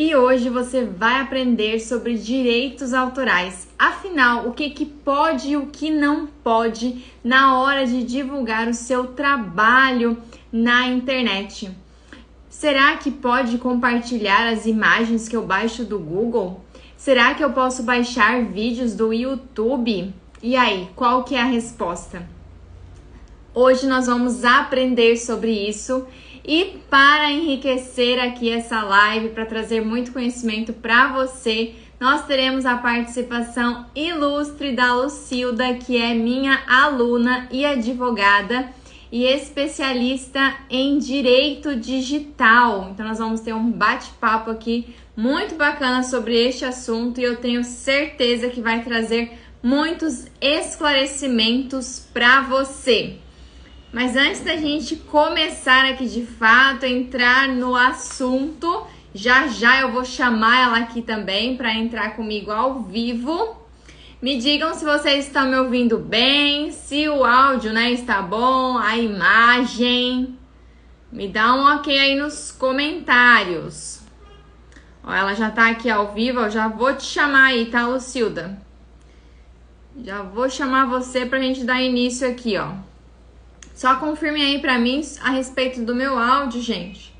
E hoje você vai aprender sobre direitos autorais. Afinal, o que pode e o que não pode na hora de divulgar o seu trabalho na internet. Será que pode compartilhar as imagens que eu baixo do Google? Será que eu posso baixar vídeos do YouTube? E aí, qual que é a resposta? Hoje nós vamos aprender sobre isso e para enriquecer aqui essa live, para trazer muito conhecimento para você, nós teremos a participação ilustre da Lucilda, que é minha aluna e advogada e especialista em direito digital. Então nós vamos ter um bate-papo aqui muito bacana sobre este assunto e eu tenho certeza que vai trazer muitos esclarecimentos para você. Mas antes da gente começar aqui de fato, entrar no assunto, já eu vou chamar ela aqui também para entrar comigo ao vivo. Me digam se vocês estão me ouvindo bem, se o áudio, está bom, a imagem. Me dá um ok aí nos comentários. Ó, ela já tá aqui ao vivo, eu já vou te chamar aí, tá, Lucilda? Já vou chamar você pra gente dar início aqui, ó. Só confirme aí pra mim a respeito do meu áudio, gente,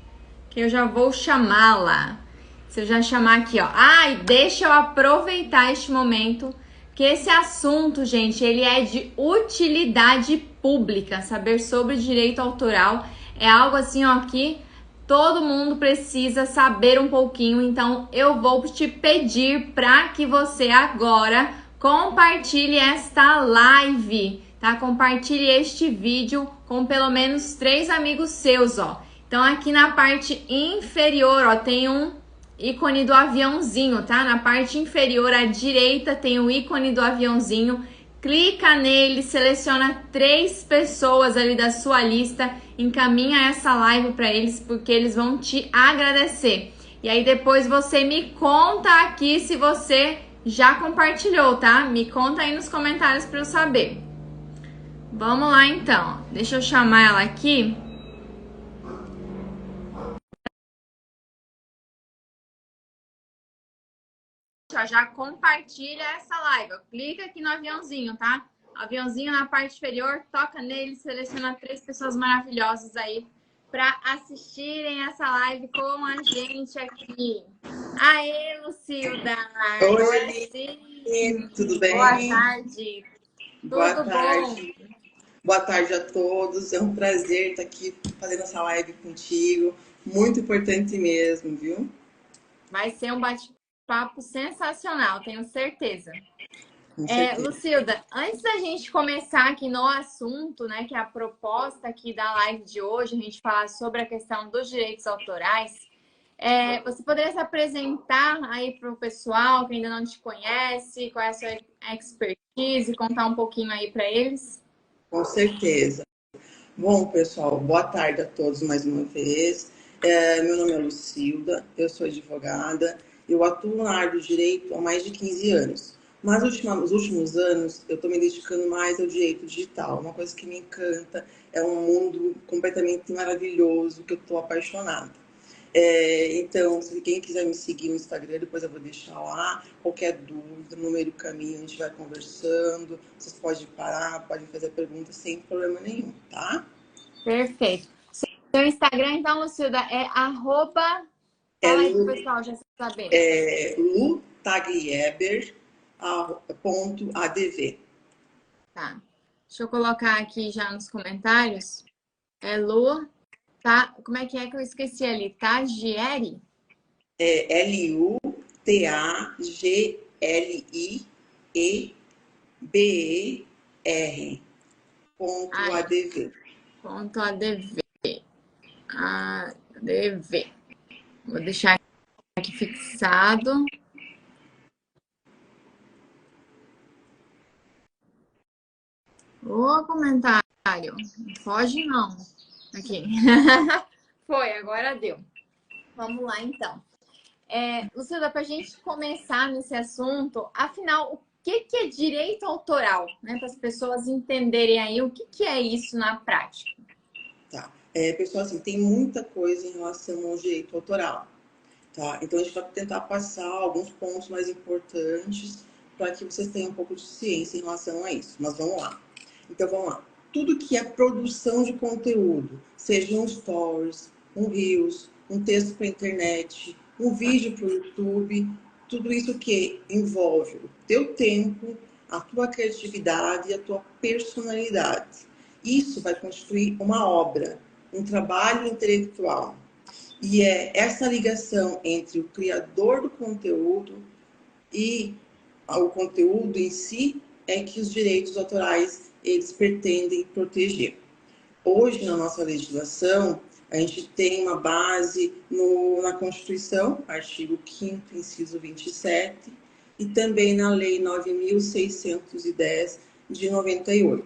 que eu já vou chamá-la. Se eu já chamar aqui, ó. E deixa eu aproveitar este momento, que esse assunto, gente, ele é de utilidade pública. Saber sobre direito autoral é algo assim, ó, que todo mundo precisa saber um pouquinho. Então, eu vou te pedir para que você agora compartilhe esta live, tá? Compartilhe este vídeo com pelo menos 3 amigos seus, ó. Então, aqui na parte inferior, ó, tem um ícone do aviãozinho, tá? Na parte inferior à direita tem o ícone do aviãozinho. Clica nele, seleciona 3 pessoas ali da sua lista, encaminha essa live para eles, porque eles vão te agradecer. E aí depois você me conta aqui se você já compartilhou, tá? Me conta aí nos comentários para eu saber. Vamos lá então. Deixa eu chamar ela aqui. Já compartilha essa live. Clica aqui no aviãozinho, tá? Aviãozinho na parte inferior, toca nele, seleciona 3 pessoas maravilhosas aí para assistirem essa live com a gente aqui. Aê, Lucilda! Oi, tudo bem? Boa tarde. Boa Tudo tarde. bom? Boa tarde a todos. É um prazer estar aqui fazendo essa live contigo. Muito importante mesmo, viu? Vai ser um bate-papo sensacional, tenho certeza. Com certeza. Lucilda, antes da gente começar aqui no assunto, que é a proposta aqui da live de hoje, a gente falar sobre a questão dos direitos autorais, você poderia se apresentar aí para o pessoal que ainda não te conhece, qual é a sua expertise, contar um pouquinho aí para eles? Com certeza. Bom, pessoal, boa tarde a todos mais uma vez. Meu nome é Lucilda, eu sou advogada, eu atuo na área do direito há mais de 15 anos. Mas nos últimos anos eu estou me dedicando mais ao direito digital, uma coisa que me encanta, é um mundo completamente maravilhoso que eu estou apaixonada. Então, se quem quiser me seguir no Instagram, depois eu vou deixar lá. Qualquer dúvida, no meio do caminho a gente vai conversando. Vocês podem parar, podem fazer perguntas sem problema nenhum, tá? Perfeito. Seu Instagram, então, Lucilda, é arroba... Fala aí pro pessoal já saber. lutaglieber.adv. Tá. Deixa eu colocar aqui já nos comentários. Lu, tá? Como é que eu esqueci ali? Tagieri? LUTAGLIEBER. .adv. ADV. Vou deixar aqui fixado. Ô, comentário. Não foge, não. Aqui. Foi, agora deu. Vamos lá, então. Lucilda, para a gente começar nesse assunto, afinal, o que é direito autoral? Para as pessoas entenderem aí o que é isso na prática. Tá. Pessoal, assim, tem muita coisa em relação ao direito autoral. tá? Então, a gente vai tentar passar alguns pontos mais importantes para que vocês tenham um pouco de ciência em relação a isso. Mas vamos lá. Então, vamos lá. Tudo que é produção de conteúdo, seja um stories, um reels, um texto para a internet, um vídeo para o YouTube, tudo isso que envolve o teu tempo, a tua criatividade e a tua personalidade. Isso vai constituir uma obra, um trabalho intelectual. E é essa ligação entre o criador do conteúdo e o conteúdo em si é que os direitos autorais eles pretendem proteger. Hoje, na nossa legislação, a gente tem uma base na Constituição, artigo 5º, inciso 27, e também na Lei 9.610 de 98.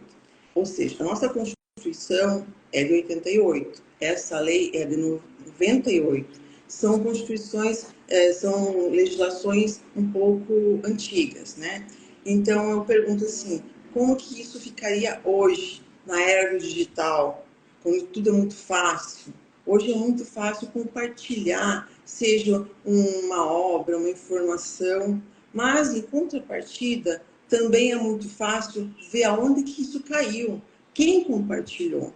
Ou seja, a nossa Constituição é de 88, essa lei é de 98. São constituições, são legislações um pouco antigas, né? Então, eu pergunto assim, como que isso ficaria hoje, na era do digital, quando tudo é muito fácil? Hoje é muito fácil compartilhar, seja uma obra, uma informação, mas, em contrapartida, também é muito fácil ver aonde que isso caiu, quem compartilhou.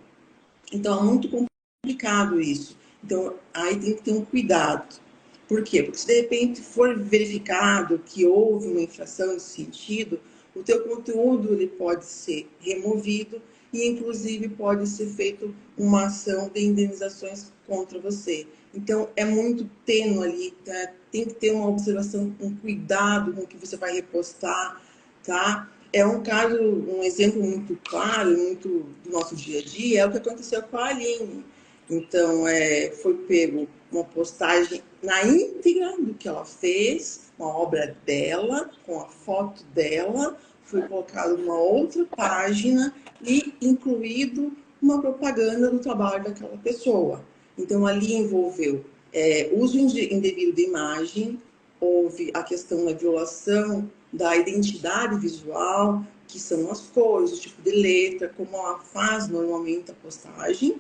Então, é muito complicado isso. Então, aí tem que ter um cuidado. Por quê? Porque se de repente for verificado que houve uma infração nesse sentido, o teu conteúdo ele pode ser removido e, inclusive, pode ser feito uma ação de indenizações contra você. Então, é muito tênue ali, tá? Tem que ter uma observação, um cuidado com o que você vai repostar, tá? É um caso, um exemplo muito claro, muito do nosso dia a dia, é o que aconteceu com a Aline. Então, foi pego uma postagem na íntegra do que ela fez, uma obra dela, com a foto dela, foi colocado numa outra página e incluído uma propaganda do trabalho daquela pessoa. Então, ali envolveu uso indevido de imagem, houve a questão da violação da identidade visual, que são as cores, o tipo de letra, como ela faz normalmente a postagem,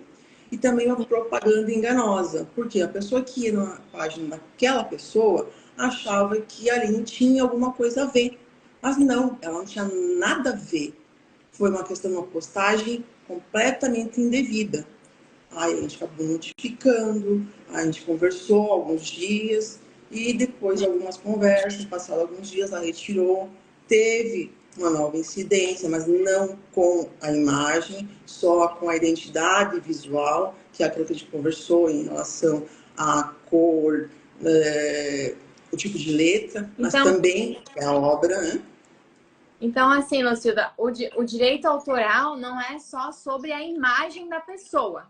e também uma propaganda enganosa, porque a pessoa que ia na página daquela pessoa achava que ali tinha alguma coisa a ver, mas não, ela não tinha nada a ver. Foi uma questão de uma postagem completamente indevida. Aí a gente acabou notificando, a gente conversou alguns dias e depois de algumas conversas, passados alguns dias, ela retirou. Teve uma nova incidência, mas não com a imagem, só com a identidade visual, que é aquilo que a gente conversou em relação à cor, o tipo de letra, mas Então, também é a obra, né? Então, assim, Lucilda, o direito autoral não é só sobre a imagem da pessoa.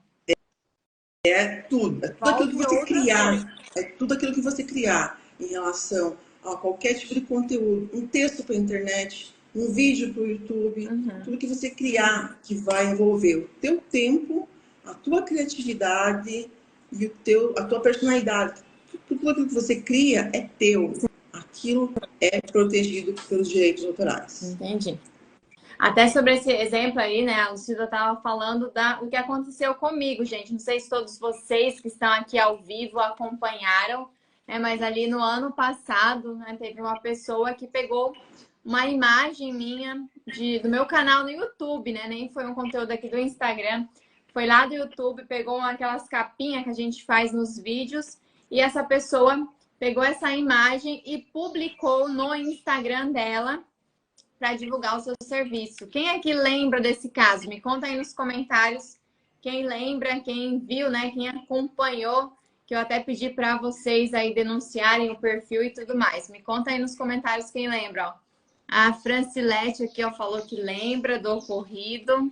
É tudo aquilo que você criar, é tudo aquilo que você criar em relação a qualquer tipo de conteúdo, um texto para a internet, um vídeo para o YouTube, tudo que você criar que vai envolver o teu tempo, a tua criatividade e a tua personalidade. Tudo aquilo que você cria é teu. Aquilo é protegido pelos direitos autorais. Entendi. Até sobre esse exemplo aí, né? A Lucilda estava falando do que aconteceu comigo, gente. Não sei se todos vocês que estão aqui ao vivo acompanharam, né? Mas ali no ano passado, né, teve uma pessoa que pegou uma imagem minha do meu canal no YouTube, né? Nem foi um conteúdo aqui do Instagram. Foi lá do YouTube, pegou aquelas capinhas que a gente faz nos vídeos e essa pessoa pegou essa imagem e publicou no Instagram dela para divulgar o seu serviço. Quem é que lembra desse caso? Me conta aí nos comentários quem lembra, quem viu, né? Quem acompanhou, que eu até pedi para vocês aí denunciarem o perfil e tudo mais. Me conta aí nos comentários quem lembra, ó. A Francilete aqui, ó, falou que lembra do ocorrido.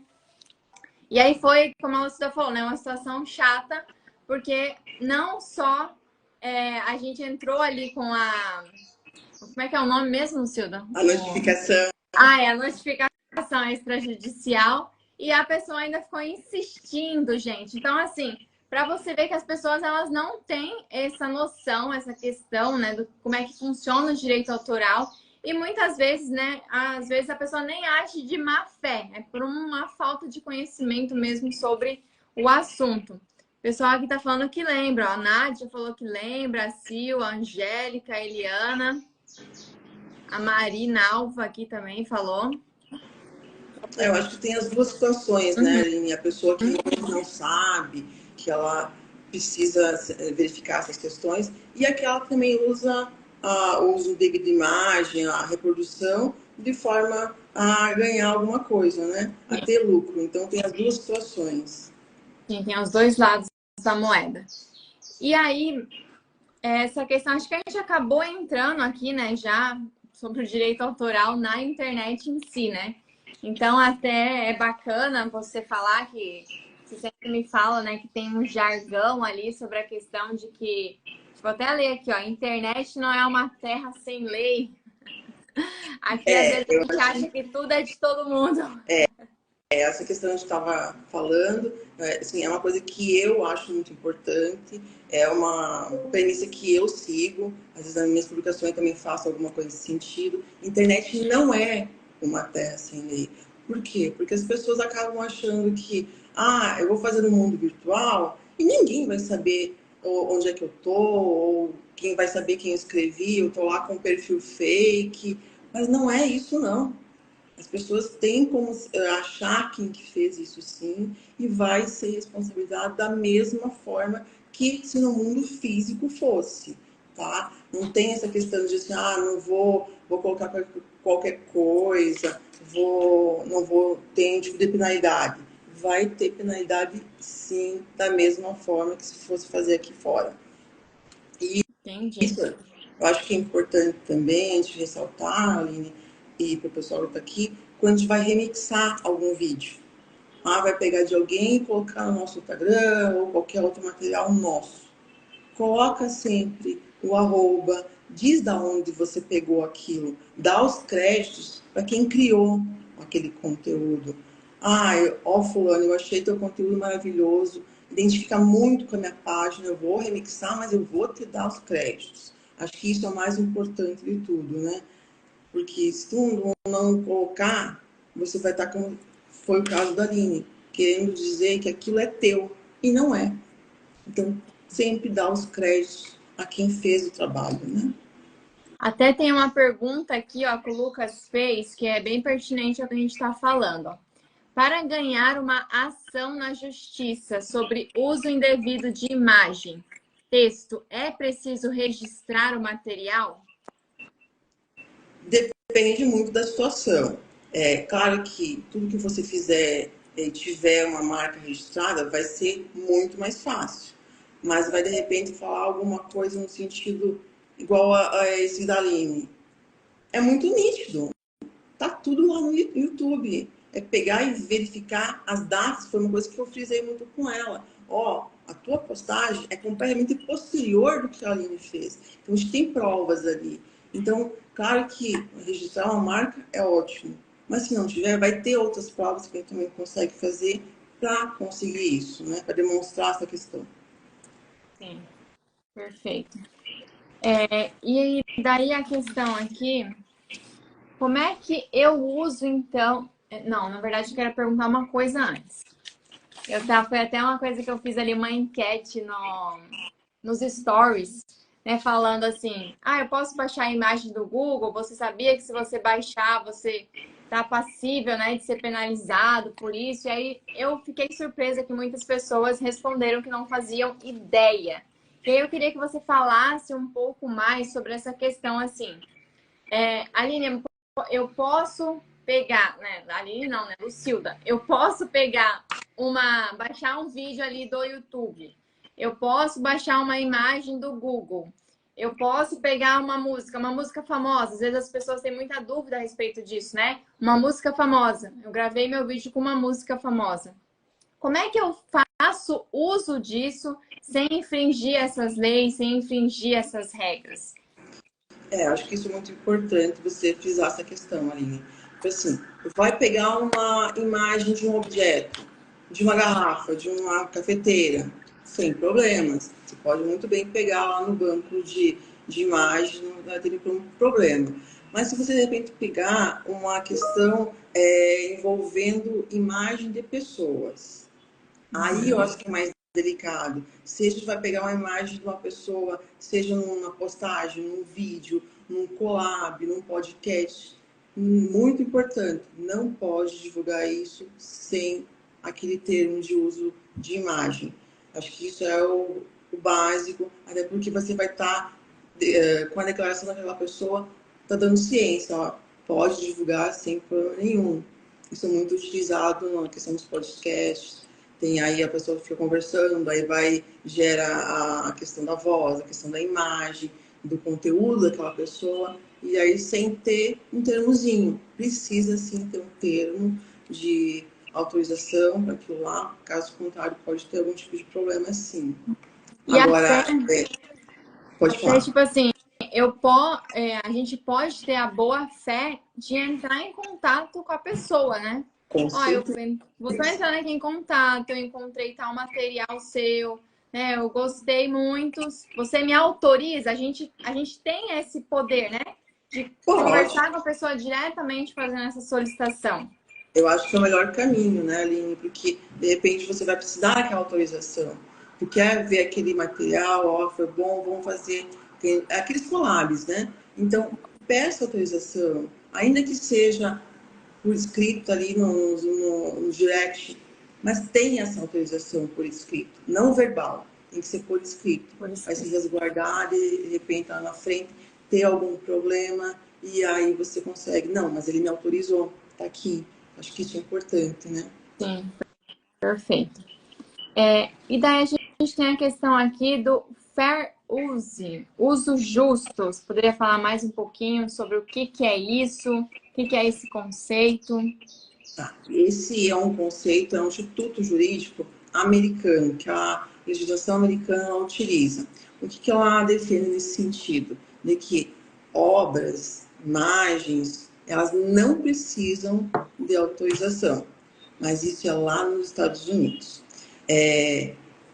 E aí foi, como a Lucida falou, né? Uma situação chata, porque não só a gente entrou ali com a... Como é que é o nome mesmo, Lucilda? A notificação. É a notificação extrajudicial e a pessoa ainda ficou insistindo, gente. Então, assim, para você ver que as pessoas elas não têm essa noção, essa questão, né, do como é que funciona o direito autoral e muitas vezes, né, às vezes a pessoa nem age de má fé, é por uma falta de conhecimento mesmo sobre o assunto. pessoal aqui tá falando que lembra, ó. A Nádia falou que lembra, a Sil, a Angélica, a Eliana. A Marina Alva aqui também falou. Eu acho que tem as duas situações, né, Aline? A pessoa que não sabe, que ela precisa verificar essas questões, e aquela que também usa o uso devido de imagem, a reprodução, de forma a ganhar alguma coisa, né? A ter lucro. Então, tem as duas situações. Sim, tem os dois lados da moeda. E aí, essa questão, acho que a gente acabou entrando aqui, né, já sobre o direito autoral na internet em si, né? Então, até é bacana você falar que você sempre me fala, né, que tem um jargão ali sobre a questão de que, vou até ler aqui, ó, internet não é uma terra sem lei. Aqui, às vezes, a gente acha que tudo é de todo mundo. Essa questão que a gente estava falando, assim, é uma coisa que eu acho muito importante, é uma premissa que eu sigo, às vezes nas minhas publicações também faço alguma coisa nesse sentido. Internet não é uma terra sem lei. Por quê? Porque as pessoas acabam achando que, eu vou fazer no mundo virtual e ninguém vai saber onde é que eu tô, ou quem vai saber quem eu escrevi, eu tô lá com um perfil fake, mas não é isso não. As pessoas têm como achar quem que fez isso sim e vai ser responsabilizado da mesma forma que se no mundo físico fosse, tá? Não tem essa questão de assim, não vou colocar qualquer coisa, não vou ter nenhum tipo de penalidade. Vai ter penalidade sim, da mesma forma que se fosse fazer aqui fora. E Entendi. isso eu acho que é importante também a gente ressaltar, Aline, e para o pessoal que está aqui, quando a gente vai remixar algum vídeo. Vai pegar de alguém e colocar no nosso Instagram ou qualquer outro material nosso. Coloca sempre o arroba, diz da onde você pegou aquilo, dá os créditos para quem criou aquele conteúdo. Fulano, eu achei teu conteúdo maravilhoso, identifica muito com a minha página, eu vou remixar, mas eu vou te dar os créditos. Acho que isso é o mais importante de tudo, né? Porque se tu não colocar, você vai estar como foi o caso da Aline, querendo dizer que aquilo é teu, e não é. Então, sempre dá os créditos a quem fez o trabalho, né? Até tem uma pergunta aqui, ó, que o Lucas fez, que é bem pertinente ao que a gente está falando, ó. Para ganhar uma ação na justiça sobre uso indevido de imagem, texto, é preciso registrar o material? Depende muito da situação. É claro que tudo que você fizer e tiver uma marca registrada vai ser muito mais fácil. Mas vai de repente falar alguma coisa no sentido igual a esse da Aline. É muito nítido. Tá tudo lá no YouTube. É pegar e verificar as datas. Foi uma coisa que eu frisei muito com ela. A tua postagem é completamente posterior do que a Aline fez. Então, a gente tem provas ali. Então, claro que registrar uma marca é ótimo. Mas se não tiver, vai ter outras provas que a gente também consegue fazer para conseguir isso, né? Para demonstrar essa questão. Sim, perfeito. E daí a questão aqui, como é que eu uso, então... Não, na verdade, eu quero perguntar uma coisa antes. Foi até uma coisa que eu fiz ali, uma enquete nos stories, né? Falando assim, eu posso baixar a imagem do Google? Você sabia que se você baixar, você tá passível, né, de ser penalizado por isso? E aí eu fiquei surpresa que muitas pessoas responderam que não faziam ideia. E aí eu queria que você falasse um pouco mais sobre essa questão, assim. Aline, eu posso pegar, né? Aline não, né? Lucilda. Eu posso pegar baixar um vídeo ali do YouTube. Eu posso baixar uma imagem do Google. Eu posso pegar uma música famosa. Às vezes as pessoas têm muita dúvida a respeito disso, né? Uma música famosa. Eu gravei meu vídeo com uma música famosa. Como é que eu faço uso disso sem infringir essas leis, sem infringir essas regras? Acho que isso é muito importante você frisar essa questão, Aline. Porque, assim, vai pegar uma imagem de um objeto, de uma garrafa, de uma cafeteira, sem problemas. Você pode muito bem pegar lá no banco de imagem, não vai ter nenhum problema. Mas se você, de repente, pegar uma questão envolvendo imagem de pessoas, aí eu acho que é mais delicado, seja vai pegar uma imagem de uma pessoa, seja numa postagem, num vídeo, num collab, num podcast, muito importante, não pode divulgar isso sem aquele termo de uso de imagem. Acho que isso é o básico, até porque você vai estar com a declaração daquela pessoa, está dando ciência, ó, pode divulgar sem problema nenhum. Isso é muito utilizado na questão dos podcasts. Tem aí a pessoa fica conversando, aí gera a questão da voz, a questão da imagem, do conteúdo daquela pessoa, e aí sem ter um termozinho. Precisa sim ter um termo de autorização para aquilo lá, caso contrário pode ter algum tipo de problema sim. E Agora, pode até falar. tipo assim, a gente pode ter a boa fé de entrar em contato com a pessoa, né? Ó, eu vou estar entrando aqui em contato, eu encontrei tal material seu, né? Eu gostei muito. Você me autoriza? A gente tem esse poder, né? De conversar com a pessoa diretamente fazendo essa solicitação. Eu acho que é o melhor caminho, né, Aline? Porque, de repente, você vai precisar daquela autorização. Tu quer ver aquele material, ó, foi bom, vamos fazer. Tem aqueles collabs, né? Então, peça autorização, ainda que seja por escrito ali no direct, mas tenha essa autorização por escrito, não verbal, tem que ser por escrito. Vai se resguardar de repente lá na frente ter algum problema e aí você consegue, não, mas ele me autorizou, tá aqui. Acho que isso é importante, né? Sim, perfeito. E daí a gente tem a questão aqui do fair use, uso justo. Você poderia falar mais um pouquinho sobre o que é isso, o que é esse conceito? Tá. Esse é um conceito, é um instituto jurídico americano, que a legislação americana utiliza. O que ela defende nesse sentido? De que obras, imagens, elas não precisam de autorização, mas isso é lá nos Estados Unidos.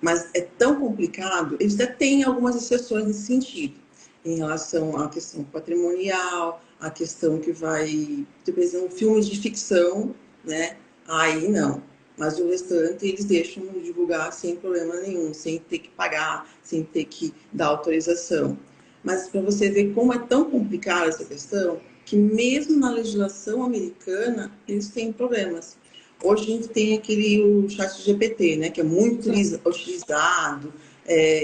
Mas é tão complicado, eles até têm algumas exceções nesse sentido, em relação à questão patrimonial, a questão que vai, por exemplo, filmes de ficção, né? Aí não. Mas o restante eles deixam divulgar sem problema nenhum, sem ter que pagar, sem ter que dar autorização. Mas para você ver como é tão complicada essa questão, que mesmo na legislação americana eles têm problemas. Hoje a gente tem o chat GPT, né, que é muito utilizado.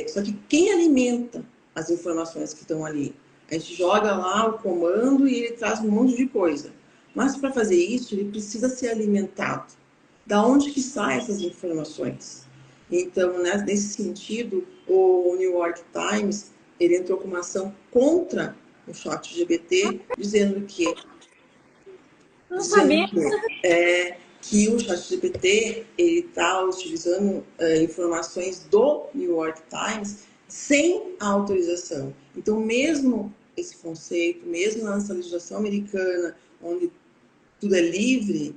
Só que quem alimenta as informações que estão ali? A gente joga lá o comando e ele traz um monte de coisa. Mas para fazer isso, ele precisa ser alimentado. Da onde que saem essas informações? Então, né, nesse sentido, o New York Times ele entrou com uma ação contra o chat GPT, dizendo que Não sabia. que o ChatGPT está utilizando informações do New York Times sem a autorização. Então, mesmo esse conceito, mesmo nessa legislação americana, onde tudo é livre,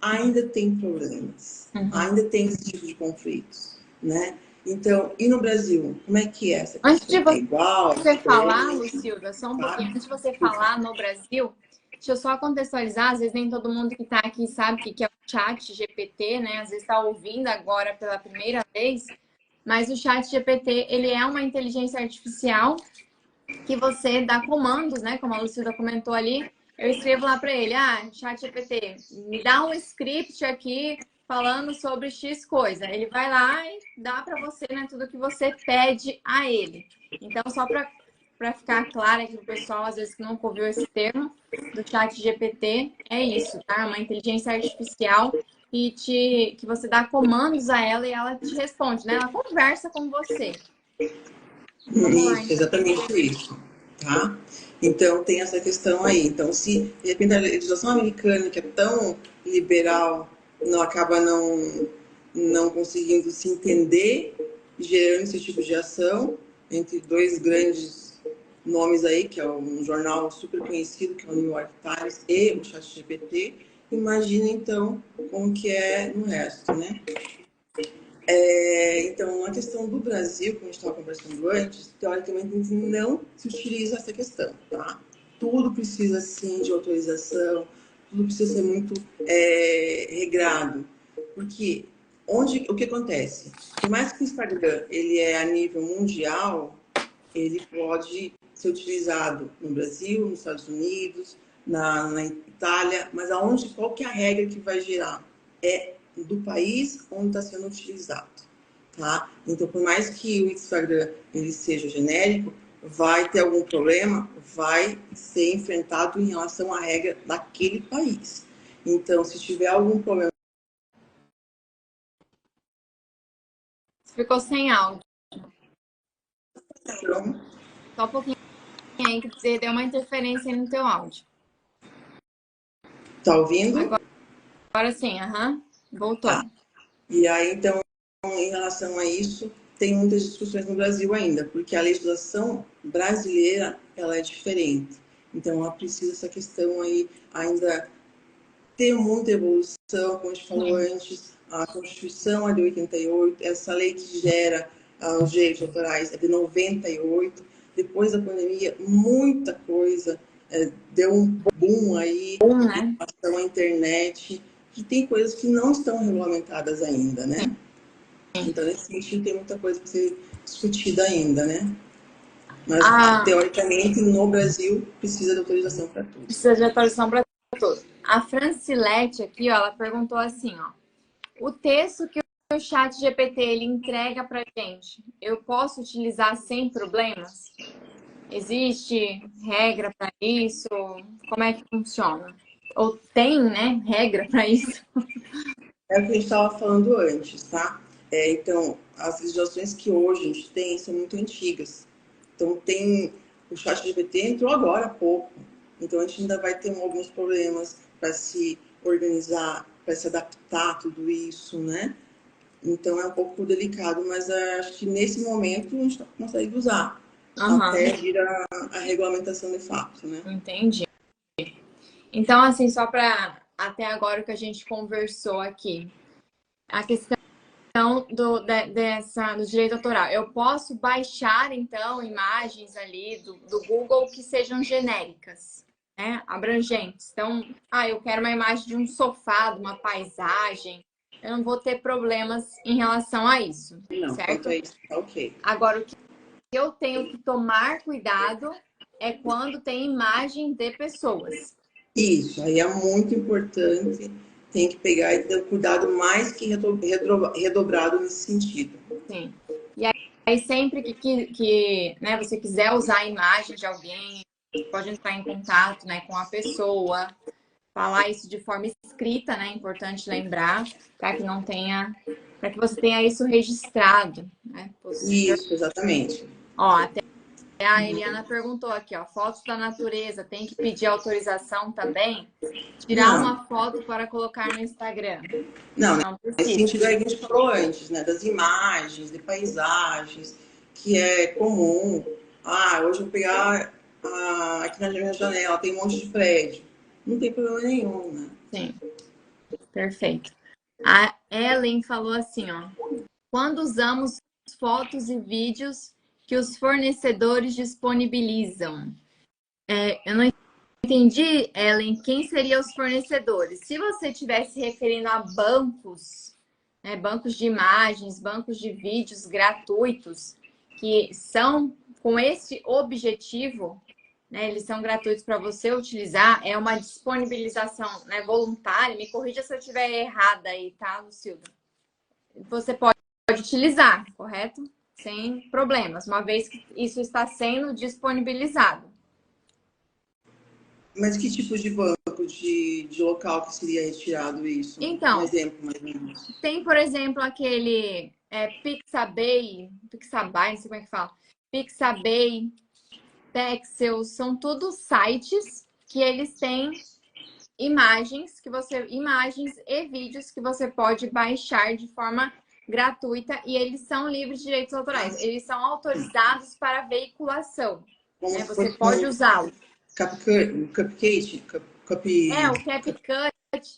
ainda tem problemas, ainda tem esse tipo de conflitos, né? Então, e no Brasil, como é que é essa questão? Antes de É igual? você falar, Lucilda, só um pouquinho, antes de você falar no Brasil, deixa eu só contextualizar, às vezes nem todo mundo que está aqui sabe o que é o chat GPT, né? Às vezes está ouvindo agora pela primeira vez, mas o chat GPT, ele é uma inteligência artificial que você dá comandos, né? Como a Lucilda comentou ali, eu escrevo lá para ele, chat GPT, me dá um script aqui falando sobre X coisa. Ele vai lá e dá para você, né, tudo que você pede a ele. Então, só para ficar claro aqui pro pessoal, às vezes que nunca ouviu esse termo, do chat GPT, é isso, tá? Uma inteligência artificial que você dá comandos a ela e ela te responde, né? Ela conversa com você. Isso, exatamente isso, tá? Então, tem essa questão aí. Então, se, de repente, a legislação americana, que é tão liberal, acaba não conseguindo se entender, gerando esse tipo de ação entre dois grandes nomes aí, que é um jornal super conhecido, que é o New York Times, e o ChatGPT, imagina, então, como que é no resto, né? Então, a questão do Brasil, como a gente estava conversando antes, teoricamente não se utiliza essa questão, tá? Tudo precisa, sim, de autorização, tudo precisa ser muito regrado. Porque o que acontece? Por mais que o Instagram ele é a nível mundial, ele pode ser utilizado no Brasil, nos Estados Unidos, na Itália, mas qual que é a regra que vai gerar? É do país onde está sendo utilizado, tá? Então, por mais que o Instagram ele seja genérico, vai ter algum problema, vai ser enfrentado em relação à regra daquele país. Então, se tiver algum problema... Ficou sem áudio. Então, Só um pouquinho aí que deu uma interferência aí no teu áudio. tá ouvindo? Agora sim, aham. Voltou. Tá. E aí, então, em relação a isso, tem muitas discussões no Brasil ainda, porque a legislação brasileira, ela é diferente. Então, ela precisa essa questão aí ainda ter muita evolução, como a gente falou antes. A Constituição é de 88, essa lei que gera os direitos autorais é de 98. Depois da pandemia, muita coisa deu um boom aí Bom, em né? relação à internet, que tem coisas que não estão regulamentadas ainda, né? Então, nesse sentido, tem muita coisa para ser discutida ainda, né? Mas, teoricamente, no Brasil, precisa de autorização para tudo. Precisa de atualização para todos. A Francilete aqui, ó, ela perguntou assim, ó. O texto que o chat GPT ele entrega pra gente, eu posso utilizar sem problemas? Existe regra para isso? Como é que funciona? Ou tem, né, regra para isso? É o que a gente estava falando antes, tá? Então, as legislações que hoje a gente tem são muito antigas. Então, o chat GPT entrou agora há pouco. Então, a gente ainda vai ter alguns problemas para se organizar, para se adaptar a tudo isso, né? Então, é um pouco delicado, mas acho que nesse momento a gente consegue usar. Até vir a regulamentação de fato, né? Entendi. Então, assim, só para até agora o que a gente conversou aqui, a questão do direito autoral. Eu posso baixar, então, imagens ali do Google que sejam genéricas, né? Abrangentes. Então, eu quero uma imagem de um sofá, de uma paisagem. Eu não vou ter problemas em relação a isso, Não, certo? é isso, tá ok. Agora, o que eu tenho que tomar cuidado é quando tem imagem de pessoas. Isso, aí é muito importante, tem que pegar e ter um cuidado mais que redobrado nesse sentido. Sim. E aí sempre que né, você quiser usar a imagem de alguém, pode entrar em contato, né, com a pessoa, falar isso de forma escrita, né? É importante lembrar, para que não tenha, para que você tenha isso registrado, né? Isso, exatamente. Ó, até a Eliana perguntou aqui, ó, fotos da natureza, tem que pedir autorização também? Tirar uma foto para colocar no Instagram? Não nesse sentido aí que a gente falou antes, né? Das imagens, de paisagens, que é comum. Hoje eu vou pegar aqui na minha janela, tem um monte de prédio. Não tem problema nenhum, né? Sim, perfeito. A Ellen falou assim, ó, quando usamos fotos e vídeos que os fornecedores disponibilizam. Eu não entendi, Ellen, quem seriam os fornecedores? Se você estiver se referindo a bancos, né, bancos de imagens, bancos de vídeos gratuitos, que são com esse objetivo, né, eles são gratuitos para você utilizar, é uma disponibilização, né, voluntária. Me corrija se eu estiver errada aí, tá, Lucilda? Você pode utilizar, correto? Sem problemas, uma vez que isso está sendo disponibilizado. Mas que tipo de banco, de local que seria retirado isso? Então, um exemplo mais ou menos. Tem, por exemplo, aquele Pixabay, não sei como é que fala, Pixabay, Pexels, são todos sites que eles têm imagens e vídeos que você pode baixar de forma gratuita e eles são livres de direitos autorais. Eles são autorizados para veiculação. Né? Você pode usá-los. CapCut? O CapCut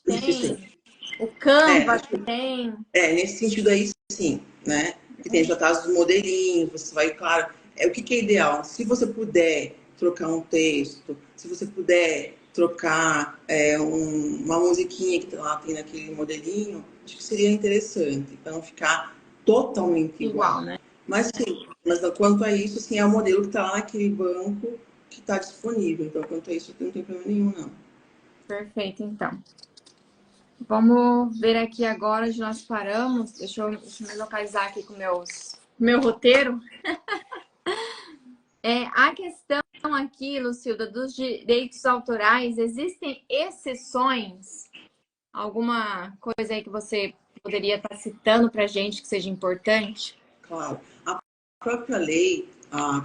tem, o Canva tem. Nesse sentido aí, sim, né? Que tem já tá os modelinhos, você vai, claro. O que é ideal? Se você puder trocar um texto, se você puder trocar uma musiquinha que lá tem naquele modelinho, acho que seria interessante, para não ficar totalmente igual. Né? Mas sim, mas quanto a isso, assim, é o modelo que está lá naquele banco que está disponível. Então, quanto a isso, não tem problema nenhum, não. Perfeito, então. Vamos ver aqui agora onde nós paramos. Deixa eu me localizar aqui com meu roteiro. A questão aqui, Lucilda, dos direitos autorais, existem exceções? Alguma coisa aí que você poderia estar citando para a gente que seja importante? Claro. A própria lei,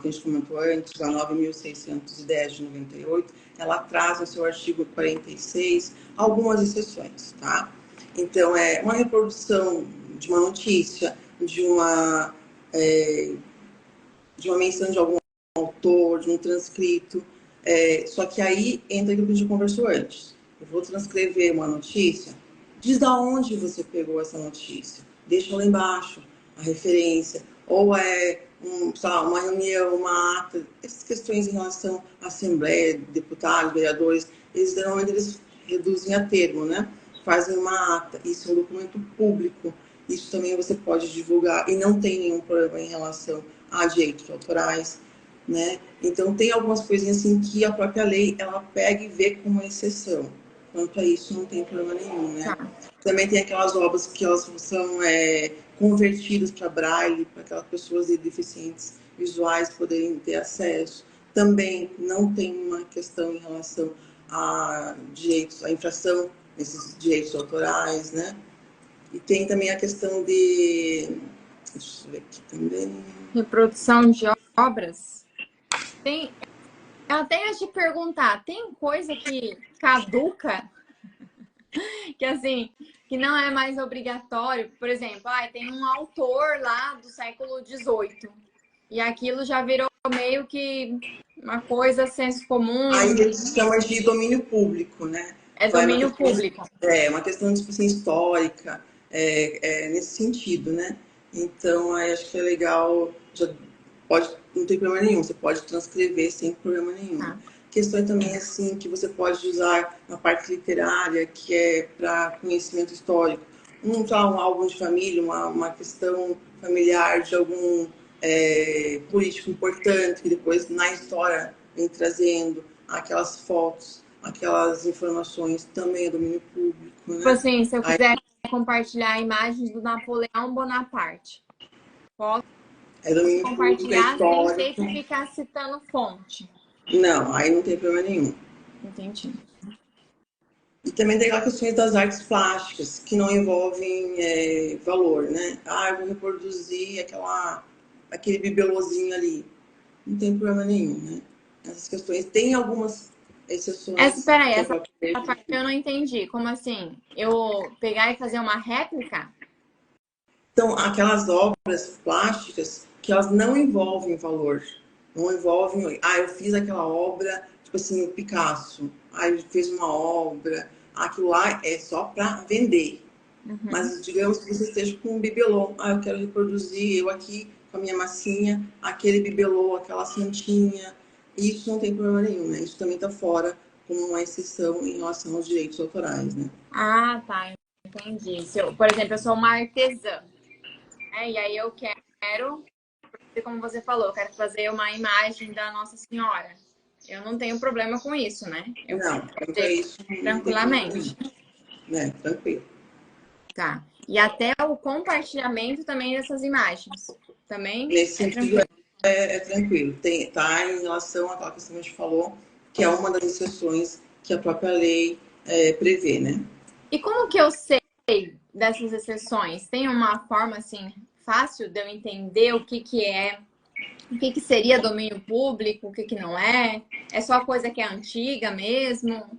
que a gente comentou antes, a 9.610 de 98, ela traz no seu artigo 46 algumas exceções, tá? Então, é uma reprodução de uma notícia, de uma menção de algum autor, de um transcrito, só que aí entra aquilo que a gente conversou antes. Eu vou transcrever uma notícia, diz da onde você pegou essa notícia, deixa lá embaixo a referência, ou sei lá, uma reunião, uma ata, essas questões em relação à Assembleia, deputados, vereadores, normalmente eles reduzem a termo, né? Fazem uma ata, isso é um documento público, isso também você pode divulgar e não tem nenhum problema em relação a direitos autorais, né? Então tem algumas coisinhas assim que a própria lei ela pega e vê como exceção. Quanto a isso não tem problema nenhum, né? Também tem aquelas obras que elas são convertidas para braille, para aquelas pessoas deficientes visuais poderem ter acesso. Também não tem uma questão em relação a direitos, a infração desses direitos autorais, né? E tem também a questão de... Deixa eu ver aqui também. Reprodução de obras. Eu até ia te perguntar, tem coisa que caduca? Que assim, que não é mais obrigatório? Por exemplo, tem um autor lá do século XVIII e aquilo já virou meio que uma coisa senso comum. Aí eles chamam de domínio público, né? É domínio público. Uma questão tipo assim, histórica, nesse sentido, né? Então, aí acho que é legal, não tem problema nenhum, você pode transcrever sem problema nenhum. Questões também, assim, que você pode usar na parte literária, que é para conhecimento histórico. Um álbum de família, uma questão familiar de algum político importante, que depois na história vem trazendo aquelas fotos, aquelas informações, também é domínio público, né? Tipo assim, se eu quiser compartilhar imagens do Napoleão Bonaparte, posso compartilhar sem ter que ficar citando fonte? Não, aí não tem problema nenhum. Entendi. E também tem aquelas questões das artes plásticas, que não envolvem valor, né? Eu vou reproduzir aquele bibelôzinho ali. Não tem problema nenhum, né? Essas questões, tem algumas exceções. Essa parte eu não entendi. Como assim? Eu pegar e fazer uma réplica? Então, aquelas obras plásticas que elas não envolvem valor. Não envolvem... eu fiz aquela obra, tipo assim, o Picasso. Ele fez uma obra. Aquilo lá é só para vender. Uhum. Mas digamos que você esteja com um bibelô. Eu quero reproduzir, eu aqui com a minha massinha, aquele bibelô, aquela santinha. Isso não tem problema nenhum, né? Isso também está fora como uma exceção em relação aos direitos autorais, né? Tá. Entendi. Por exemplo, eu sou uma artesã. E aí eu quero, como você falou, eu quero fazer uma imagem da Nossa Senhora. Eu não tenho problema com isso, né? Eu não, fazer isso tranquilamente. Tranquilo. Tá. E até o compartilhamento também dessas imagens. Também nesse sentido é tranquilo. Tá em relação àquela questão que a gente falou, que é uma das exceções que a própria lei prevê, né? E como que eu sei dessas exceções? Tem uma forma, assim, fácil de eu entender o que seria domínio público, o que não é? É só coisa que é antiga mesmo?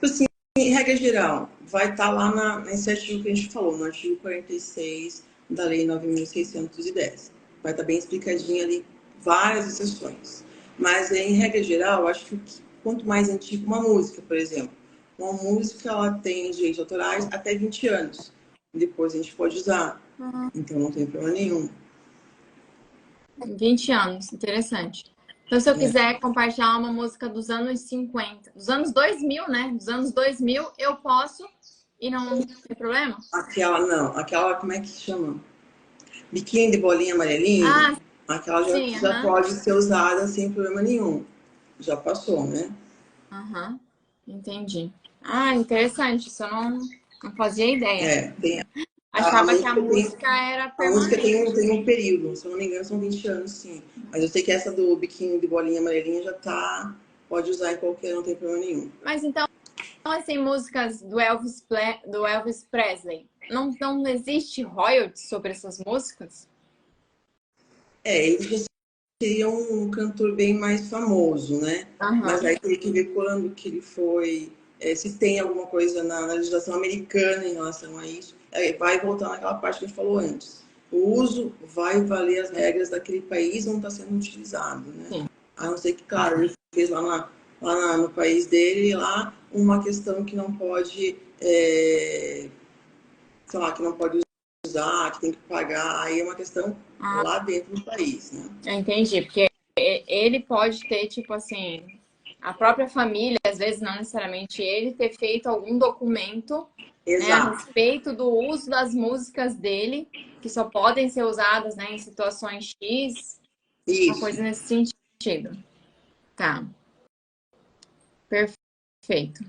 Assim, em regra geral, vai estar lá nesse artigo que a gente falou, no artigo 46 da Lei 9.610. Vai estar bem explicadinho ali, várias exceções. Mas, em regra geral, acho que quanto mais antigo, uma música, por exemplo. Uma música, ela tem direitos autorais até 20 anos. Depois a gente pode usar. Então, não tem problema nenhum. 20 anos, interessante. Então, se eu quiser compartilhar uma música dos anos 50, dos anos 2000, né? Dos anos 2000, eu posso E não tem problema? Aquela, não, aquela, como é que chama? Biquíni de bolinha amarelinho, Ah, aquela sim, já aham. pode ser usada sem problema nenhum. Já passou, né? Aham. Entendi. Ah, interessante. Isso eu não fazia ideia. É, tem, a Achava que a música tem, música era a música permanente. tem um período, se eu não me engano, são 20 anos, sim. Mas eu sei que essa do biquíni de bolinha amarelinha já tá, pode usar em qualquer, não tem problema nenhum. Mas então, assim, músicas do Elvis Presley, não existe royalties sobre essas músicas? É, ele já seria um cantor bem mais famoso, né? Mas Aham. aí tem que ver quando que ele foi, se tem alguma coisa na legislação americana em relação a isso. Aí vai voltar naquela parte que a gente falou antes. O uso vai valer as regras daquele país onde está sendo utilizado, né? Sim. A não ser que, claro, ele fez no país dele lá uma questão que não pode, sei lá, que não pode usar, que tem que pagar. Aí é uma questão Ah, lá dentro do país, né? eu entendi. Porque ele pode ter, tipo assim, a própria família, às vezes não necessariamente ele, ter feito algum documento, né, a Exato. respeito do uso das músicas dele, que só podem ser usadas, né, em situações X, uma Isso. coisa nesse sentido. Tá, perfeito.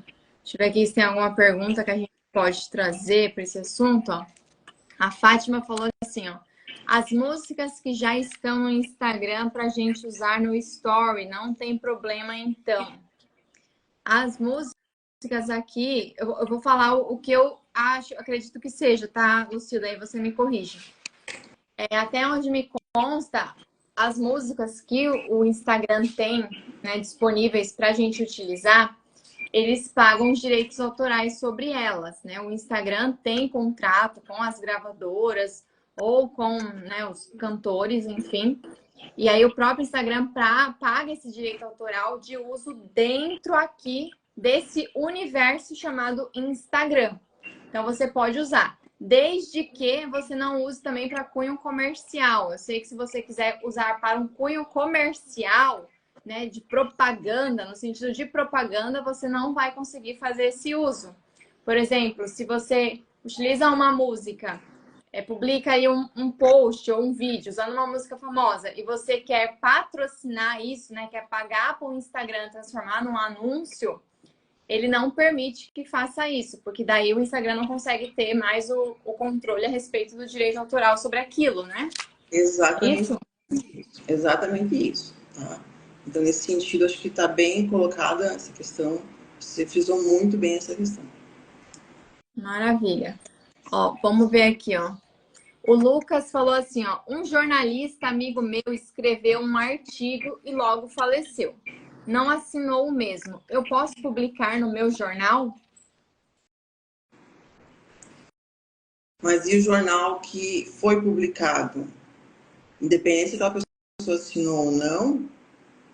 Deixa eu ver aqui se tem alguma pergunta que a gente pode trazer para esse assunto, ó. A Fátima falou assim, ó. As músicas que já estão no Instagram para a gente usar no Story, não tem problema então. As músicas aqui, eu vou falar o que eu acho, acredito que seja, tá, Lucilda? Aí você me corrige. Até onde me consta, as músicas que o Instagram tem, né, disponíveis para a gente utilizar, eles pagam os direitos autorais sobre elas, né? O Instagram tem contrato com as gravadoras ou com, né, os cantores, enfim. E aí o próprio Instagram paga esse direito autoral de uso dentro aqui desse universo chamado Instagram. Então você pode usar, desde que você não use também para cunho comercial. Eu sei que se você quiser usar para um cunho comercial, né, de propaganda, no sentido de propaganda, você não vai conseguir fazer esse uso. Por exemplo, se você utiliza uma música, publica aí um post ou um vídeo usando uma música famosa e você quer patrocinar isso, né, quer pagar para o Instagram transformar num anúncio, ele não permite que faça isso, porque daí o Instagram não consegue ter mais o controle a respeito do direito autoral sobre aquilo, né? Exatamente Isso? isso. Exatamente isso. Tá? Então, nesse sentido, acho que está bem colocada essa questão. Você frisou muito bem essa questão. Maravilha. Ó, vamos ver aqui, ó. O Lucas falou assim, ó, um jornalista amigo meu escreveu um artigo e logo faleceu. Não assinou o mesmo. Eu posso publicar no meu jornal? Mas e o jornal que foi publicado? Independente se aquela pessoa assinou ou não,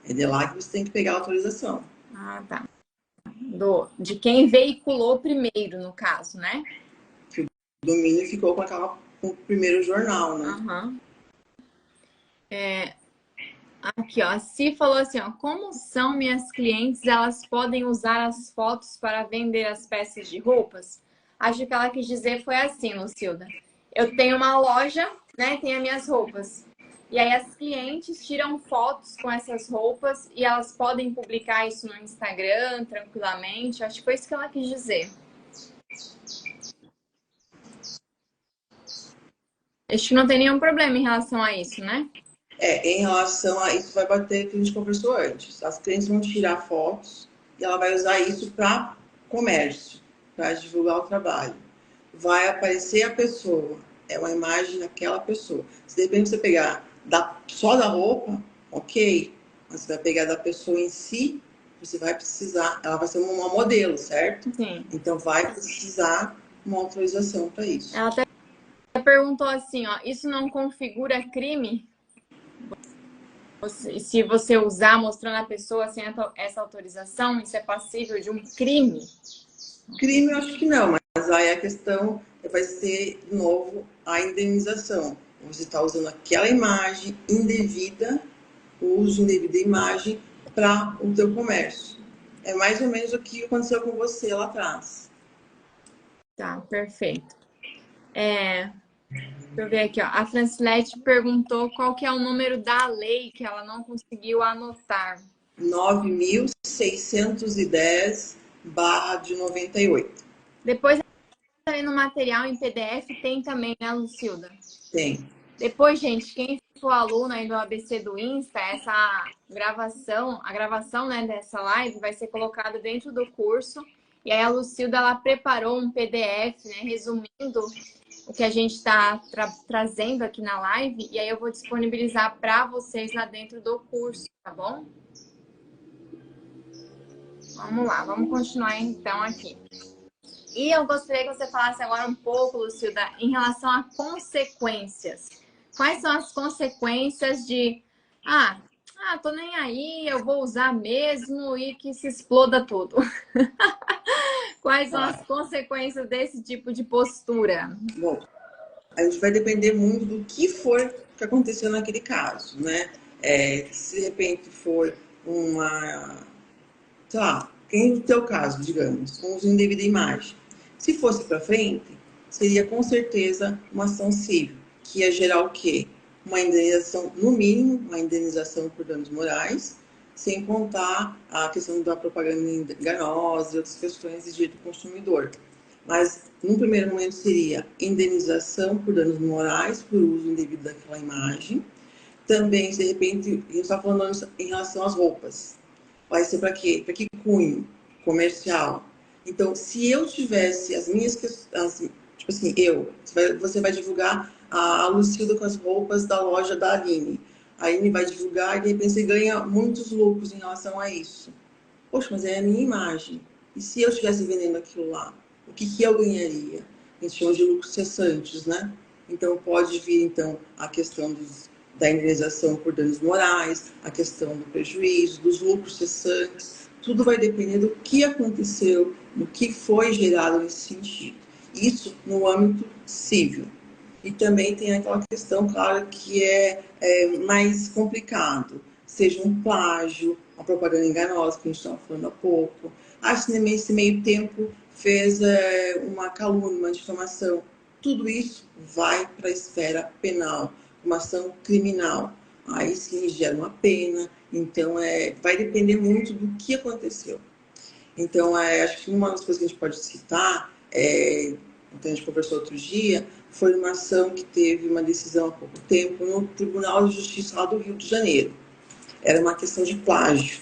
é de lá que você tem que pegar a autorização. Ah, tá. De quem veiculou primeiro, no caso, né? Que o domínio ficou com o primeiro jornal, né? Aham. Aqui, ó, a Si falou assim, ó, como são minhas clientes, elas podem usar as fotos para vender as peças de roupas? Acho que ela quis dizer foi assim, Lucilda. Eu tenho uma loja, né, tem as minhas roupas. E aí as clientes tiram fotos com essas roupas e elas podem publicar isso no Instagram tranquilamente. Acho que foi isso que ela quis dizer. Acho que não tem nenhum problema em relação a isso, né? Em relação a isso, vai bater o que a gente conversou antes. As clientes vão tirar fotos e ela vai usar isso para comércio, para divulgar o trabalho. Vai aparecer a pessoa, é uma imagem daquela pessoa. Se de repente você pegar só da roupa, ok, mas você vai pegar da pessoa em si, você vai precisar, ela vai ser uma modelo, certo? Sim. Então vai precisar uma autorização para isso. Ela até perguntou assim, ó, isso não configura crime? Se você usar mostrando a pessoa sem essa autorização, isso é passível de um crime? Crime eu acho que não, mas aí a questão vai ser, de novo, a indenização. Você está usando aquela imagem indevida, o uso indevido da imagem para o teu comércio. É mais ou menos o que aconteceu com você lá atrás. Tá, perfeito. Deixa eu ver aqui, ó. A Francilete perguntou qual que é o número da lei que ela não conseguiu anotar. 9.610/98. Depois, ali no material em PDF, tem também, né, Lucilda? Tem. Depois, gente, quem for aluno aí do ABC do Insta, essa gravação, a gravação, né, dessa live vai ser colocada dentro do curso. E aí a Lucilda, ela preparou um PDF, né, resumindo o que a gente está trazendo aqui na live. E aí eu vou disponibilizar para vocês lá dentro do curso, tá bom? Vamos lá, vamos continuar então aqui. E eu gostaria que você falasse agora um pouco, Lucilda, em relação a consequências. Quais são as consequências de, tô nem aí, eu vou usar mesmo e que se exploda tudo. Quais são as consequências desse tipo de postura? Bom, a gente vai depender muito do que for que aconteceu naquele caso, né? Se de repente for uma, sei lá, quem no teu caso, digamos, com uso indevido de imagem. Se fosse para frente, seria com certeza uma ação civil, que ia gerar o quê? Uma indenização, no mínimo, uma indenização por danos morais, sem contar a questão da propaganda enganosa e outras questões de direito do consumidor. Mas, num primeiro momento, seria indenização por danos morais, por uso indevido daquela imagem. Também, de repente, a gente está falando em relação às roupas. Vai ser para quê? Para que cunho comercial? Então, se eu tivesse as minhas questões, tipo assim, você vai divulgar a Lucilda com as roupas da loja da Aline. A Aline vai divulgar e de repente você ganha muitos lucros em relação a isso. Poxa, mas é a minha imagem. E se eu estivesse vendendo aquilo lá? O que eu ganharia? A gente chama de lucros cessantes, né? Então, pode vir, então, a questão da indenização por danos morais, a questão do prejuízo, dos lucros cessantes. Tudo vai depender do que aconteceu, do que foi gerado nesse sentido. Isso no âmbito civil. E também tem aquela questão, claro, que é mais complicado, seja um plágio, uma propaganda enganosa, que a gente estava falando há pouco. Se nesse meio tempo fez uma calúnia, uma difamação. Tudo isso vai para a esfera penal, uma ação criminal. Aí sim gera uma pena. Então, vai depender muito do que aconteceu. Então, acho que uma das coisas que a gente pode citar, a gente conversou outro dia, foi uma ação que teve uma decisão há pouco tempo no Tribunal de Justiça lá do Rio de Janeiro. Era uma questão de plágio,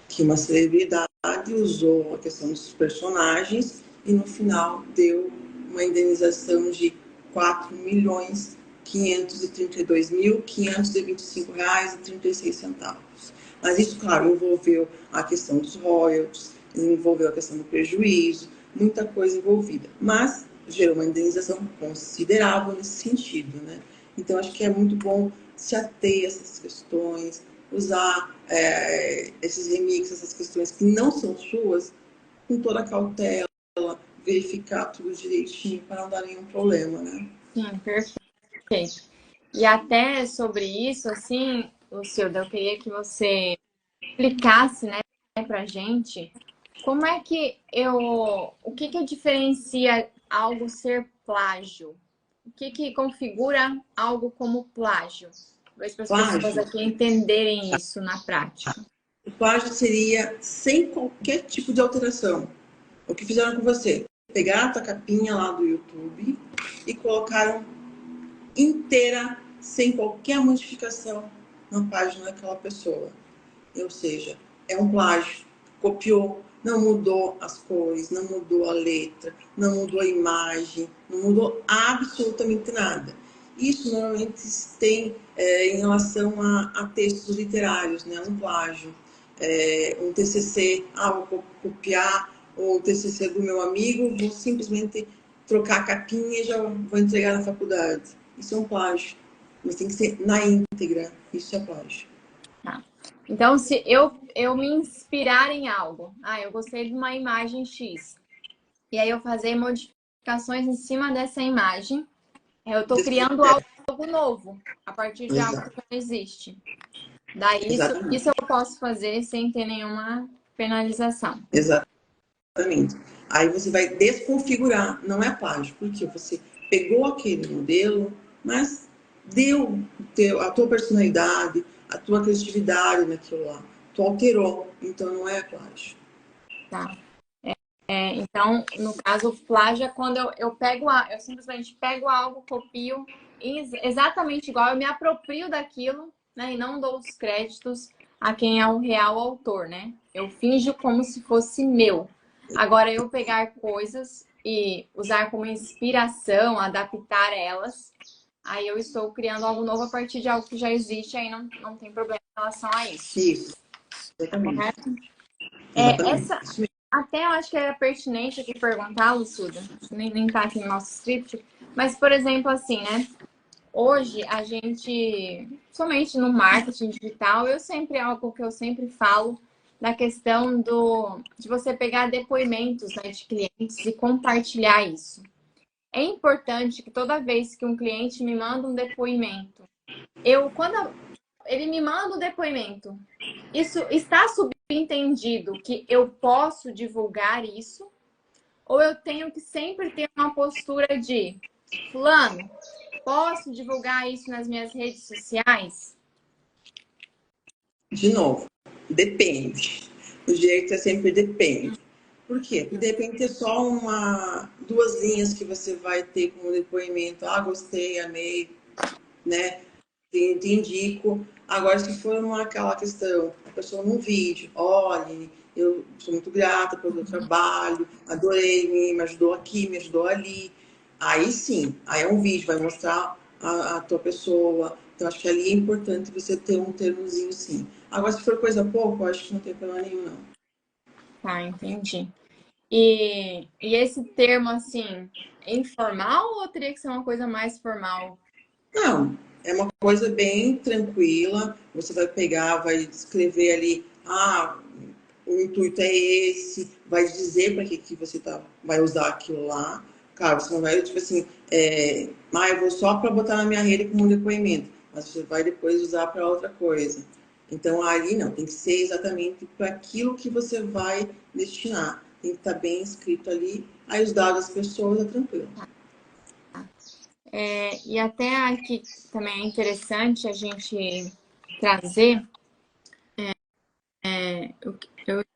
que uma celebridade usou a questão dos personagens e no final deu uma indenização de R$4.532.525,36. Mas isso, claro, envolveu a questão dos royalties, envolveu a questão do prejuízo, muita coisa envolvida. Mas gerou uma indenização considerável nesse sentido, né? Então, acho que é muito bom se ater a essas questões, usar esses remixes, essas questões que não são suas, com toda a cautela, verificar tudo direitinho para não dar nenhum problema, né? Sim, perfeito. E até sobre isso, assim, Lucilda, eu queria que você explicasse, né, pra gente como é que o que diferencia algo ser plágio? O que configura algo como plágio? Para as pessoas aqui entenderem isso na prática. O plágio seria sem qualquer tipo de alteração. O que fizeram com você? Pegaram a tua capinha lá do YouTube e colocaram inteira, sem qualquer modificação, na página daquela pessoa. Ou seja, é um plágio. Copiou, não mudou as cores, não mudou a letra, não mudou a imagem, não mudou absolutamente nada. Isso normalmente tem em relação a textos literários, né? Um plágio. Um TCC, vou copiar o TCC do meu amigo, vou simplesmente trocar a capinha e já vou entregar na faculdade. Isso é um plágio, mas tem que ser na íntegra. Isso é plágio. Tá. Então, se eu me inspirar em algo, eu gostei de uma imagem X, e aí eu fazer modificações em cima dessa imagem, eu estou criando algo novo, a partir de algo que já existe. Daí, isso eu posso fazer sem ter nenhuma penalização. Exatamente. Exatamente. Aí você vai desconfigurar, não é plágio, porque você pegou aquele modelo, mas deu a tua personalidade, a tua criatividade naquilo lá. Tu alterou, então não é plágio. Tá. Então, no caso, o plágio é quando eu pego, eu simplesmente pego algo, copio exatamente igual, eu me aproprio daquilo, né? E não dou os créditos a quem é o real autor, né? Eu finjo como se fosse meu. Agora, eu pegar coisas e usar como inspiração, adaptar elas, aí eu estou criando algo novo a partir de algo que já existe, aí não tem problema em relação a isso. Isso, exatamente. Correto? Exatamente. Essa, até eu acho que era pertinente aqui perguntar, Lucilda, nem tá aqui no nosso script, mas, por exemplo, assim, né? Hoje a gente, somente no marketing digital, algo que eu sempre falo, da questão de você pegar depoimentos, né, de clientes e compartilhar isso. É importante que toda vez que um cliente me manda um depoimento, quando ele me manda o depoimento, isso está subentendido que eu posso divulgar isso, ou eu tenho que sempre ter uma postura de fulano, posso divulgar isso nas minhas redes sociais? De novo, depende. O direito é sempre depende. Por quê? Porque de repente é só duas linhas que você vai ter como depoimento. Ah, gostei, amei, né? Te indico. Agora, se for aquela questão, a pessoa num vídeo, olha, eu sou muito grata pelo meu trabalho, adorei, me ajudou aqui, me ajudou ali. Aí sim, aí é um vídeo, vai mostrar a tua pessoa. Então, acho que ali é importante você ter um termozinho, sim. Agora, se for coisa pouco, eu acho que não tem problema nenhum, não. Tá, entendi. E esse termo, assim, é informal ou teria que ser uma coisa mais formal? Não, é uma coisa bem tranquila. Você vai pegar, vai escrever ali, o intuito é esse, vai dizer para que você vai usar aquilo lá. Claro, você não vai, tipo assim, eu vou só para botar na minha rede como um depoimento, mas você vai depois usar para outra coisa. Então, ali não, tem que ser exatamente para aquilo que você vai destinar. Tem que estar bem escrito ali. Aí os dados das pessoas é tranquilo. E até aqui também é interessante a gente trazer.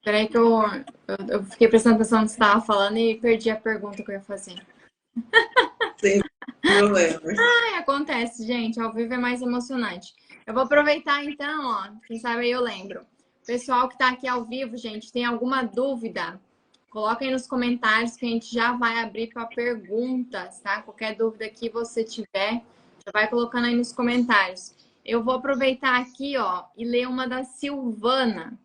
Peraí que eu fiquei prestando atenção no que você estava falando e perdi a pergunta que eu ia fazer. Sem problema. Acontece, gente. Ao vivo é mais emocionante. Eu vou aproveitar então, ó. Quem sabe aí eu lembro. Pessoal que está aqui ao vivo, gente, tem alguma dúvida? Coloca aí nos comentários que a gente já vai abrir para perguntas, tá? Qualquer dúvida que você tiver, já vai colocando aí nos comentários. Eu vou aproveitar aqui, ó, e ler uma da Silvana.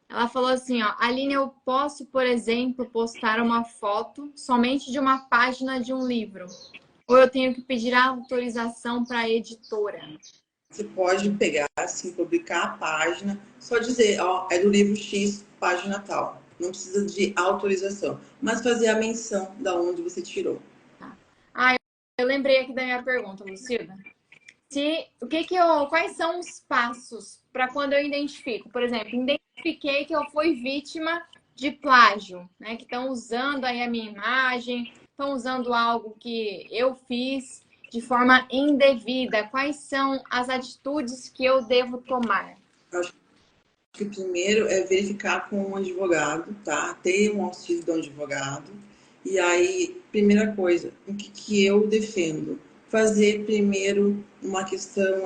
Ela falou assim, ó, Aline, eu posso, por exemplo, postar uma foto somente de uma página de um livro? Ou eu tenho que pedir a autorização para a editora? Você pode pegar, assim, publicar a página, só dizer, ó, é do livro X, página tal. Não precisa de autorização, mas fazer a menção da onde você tirou. Eu lembrei aqui da minha pergunta, Lucilda. Quais são os passos para quando eu identifico? Por exemplo, identifiquei que eu fui vítima de plágio, né? Que estão usando aí a minha imagem, estão usando algo que eu fiz de forma indevida. Quais são as atitudes que eu devo tomar? Acho que o primeiro é verificar com um advogado, tá? Ter um auxílio de um advogado. E aí, primeira coisa, o que eu defendo? Fazer primeiro uma questão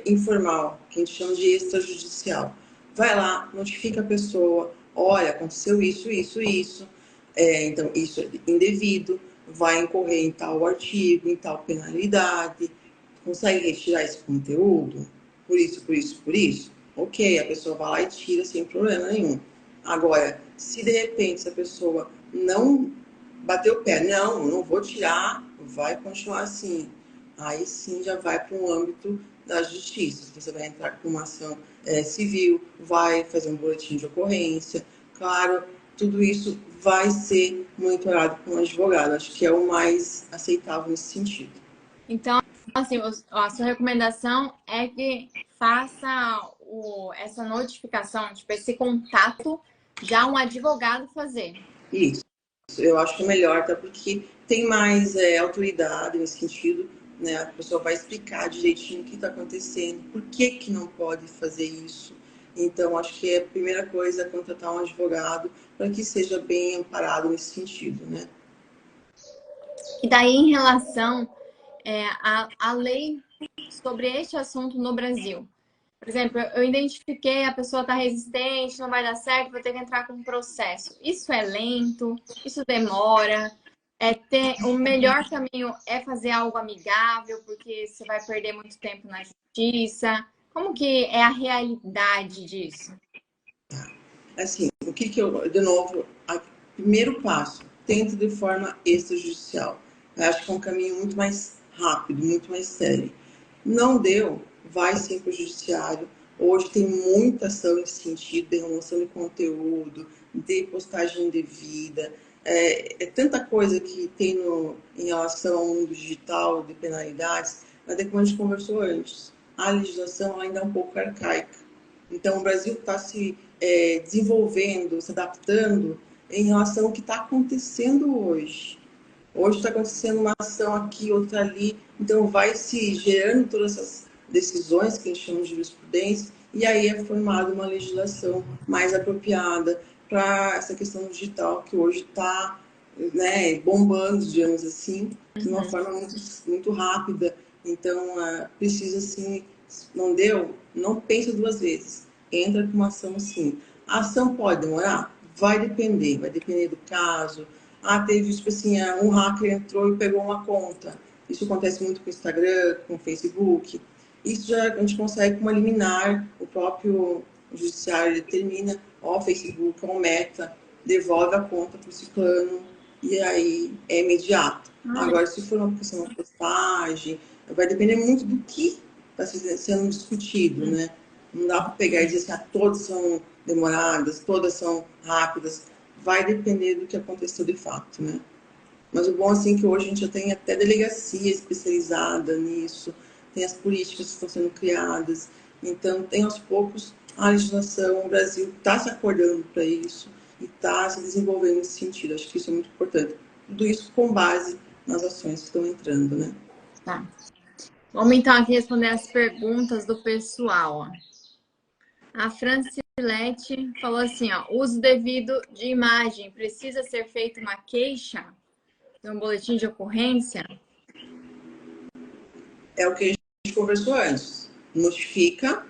informal, que a gente chama de extrajudicial. Vai lá, notifica a pessoa, olha, aconteceu isso, isso, isso. Então, isso é indevido, vai incorrer em tal artigo, em tal penalidade. Consegue retirar esse conteúdo? Por isso, por isso, por isso? Ok, a pessoa vai lá e tira sem problema nenhum. Agora, se de repente essa pessoa não bateu o pé, não vou tirar, vai continuar assim. Aí sim já vai para um âmbito da justiça. Você vai entrar com uma ação civil, vai fazer um boletim de ocorrência. Claro, tudo isso vai ser monitorado por um advogado. Acho que é o mais aceitável nesse sentido. Então, assim, a sua recomendação é que faça essa notificação, tipo, esse contato, já um advogado fazer. Isso. Eu acho que é melhor, até porque tem mais autoridade nesse sentido, né? A pessoa vai explicar direitinho o que está acontecendo, por que que não pode fazer isso. Então, acho que a primeira coisa é contratar um advogado para que seja bem amparado nesse sentido, né? E daí, em relação à lei sobre este assunto no Brasil. Por exemplo, eu identifiquei, a pessoa está resistente, não vai dar certo, vou ter que entrar com um processo. Isso é lento, isso demora. O melhor caminho é fazer algo amigável, porque você vai perder muito tempo na justiça. Como que é a realidade disso? Assim, o que eu, de novo, primeiro passo, tenta de forma extrajudicial. Eu acho que é um caminho muito mais rápido, muito mais sério. Não deu, vai sim para o judiciário. Hoje tem muita ação nesse sentido, de remoção de conteúdo, de postagem indevida. É tanta coisa que tem em relação ao mundo digital, de penalidades, mas é como a gente conversou antes. A legislação ainda é um pouco arcaica. Então, o Brasil está se desenvolvendo, se adaptando em relação ao que está acontecendo hoje. Hoje está acontecendo uma ação aqui, outra ali, então vai se gerando todas essas decisões que a gente chama de jurisprudência, e aí é formada uma legislação mais apropriada para essa questão digital que hoje está, né, bombando, digamos assim, de uma forma muito, muito rápida. Então, precisa, assim, não deu? Não pensa duas vezes. Entra com uma ação assim. A ação pode demorar? Vai depender do caso. Teve, tipo assim, um hacker entrou e pegou uma conta. Isso acontece muito com o Instagram, com o Facebook. Isso já a gente consegue com uma liminar, o próprio judiciário determina, ó, Facebook, ó, Meta, devolve a conta para o ciclano, e aí é imediato. Agora, se for uma questão de postagem, vai depender muito do que está sendo discutido, né? Não dá para pegar e dizer assim, todas são demoradas, todas são rápidas. Vai depender do que aconteceu de fato, né? Mas o bom assim é que hoje a gente já tem até delegacia especializada nisso, tem as políticas que estão sendo criadas. Então, tem aos poucos a legislação, o Brasil está se acordando para isso e está se desenvolvendo nesse sentido. Acho que isso é muito importante. Tudo isso com base nas ações que estão entrando, né? Tá. Vamos então aqui responder as perguntas do pessoal. Ó. A Francilete falou assim, ó, uso devido de imagem, precisa ser feita uma queixa? Um boletim de ocorrência? É o que a gente conversou antes. Notifica.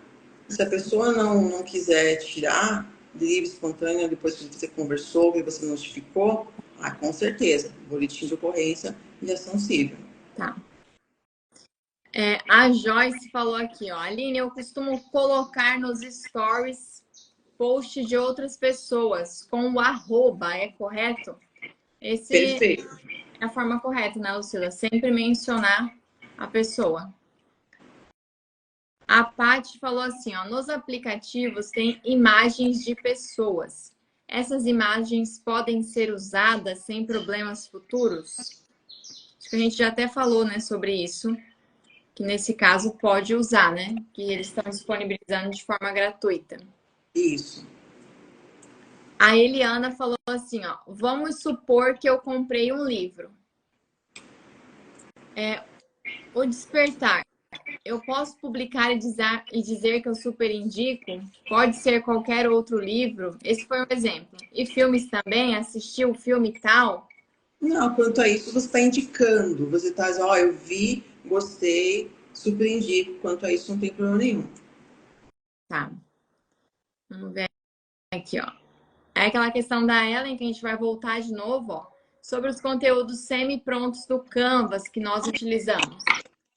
Se a pessoa não quiser tirar de livre, espontânea, depois que você conversou, que você notificou, com certeza, boletim de ocorrência e ação civil. Tá. A Joyce falou aqui, ó, Aline, eu costumo colocar nos stories post de outras pessoas com o arroba, é correto? Perfeito. É a forma correta, né, Lucila? Sempre mencionar a pessoa. A Paty falou assim, ó, nos aplicativos tem imagens de pessoas. Essas imagens podem ser usadas sem problemas futuros? Acho que a gente já até falou, né, sobre isso, que nesse caso pode usar, né? Que eles estão disponibilizando de forma gratuita. Isso. A Eliana falou assim, ó, vamos supor que eu comprei um livro. O Despertar. Eu posso publicar e dizer que eu super indico? Pode ser qualquer outro livro? Esse foi um exemplo. E filmes também? Assistiu o filme tal? Não, quanto a isso, você está indicando. Você está dizendo, ó, eu vi, gostei, super indico. Quanto a isso, não tem problema nenhum. Tá. Vamos ver aqui, ó. É aquela questão da Ellen, que a gente vai voltar de novo, ó, sobre os conteúdos semi-prontos do Canvas que nós utilizamos.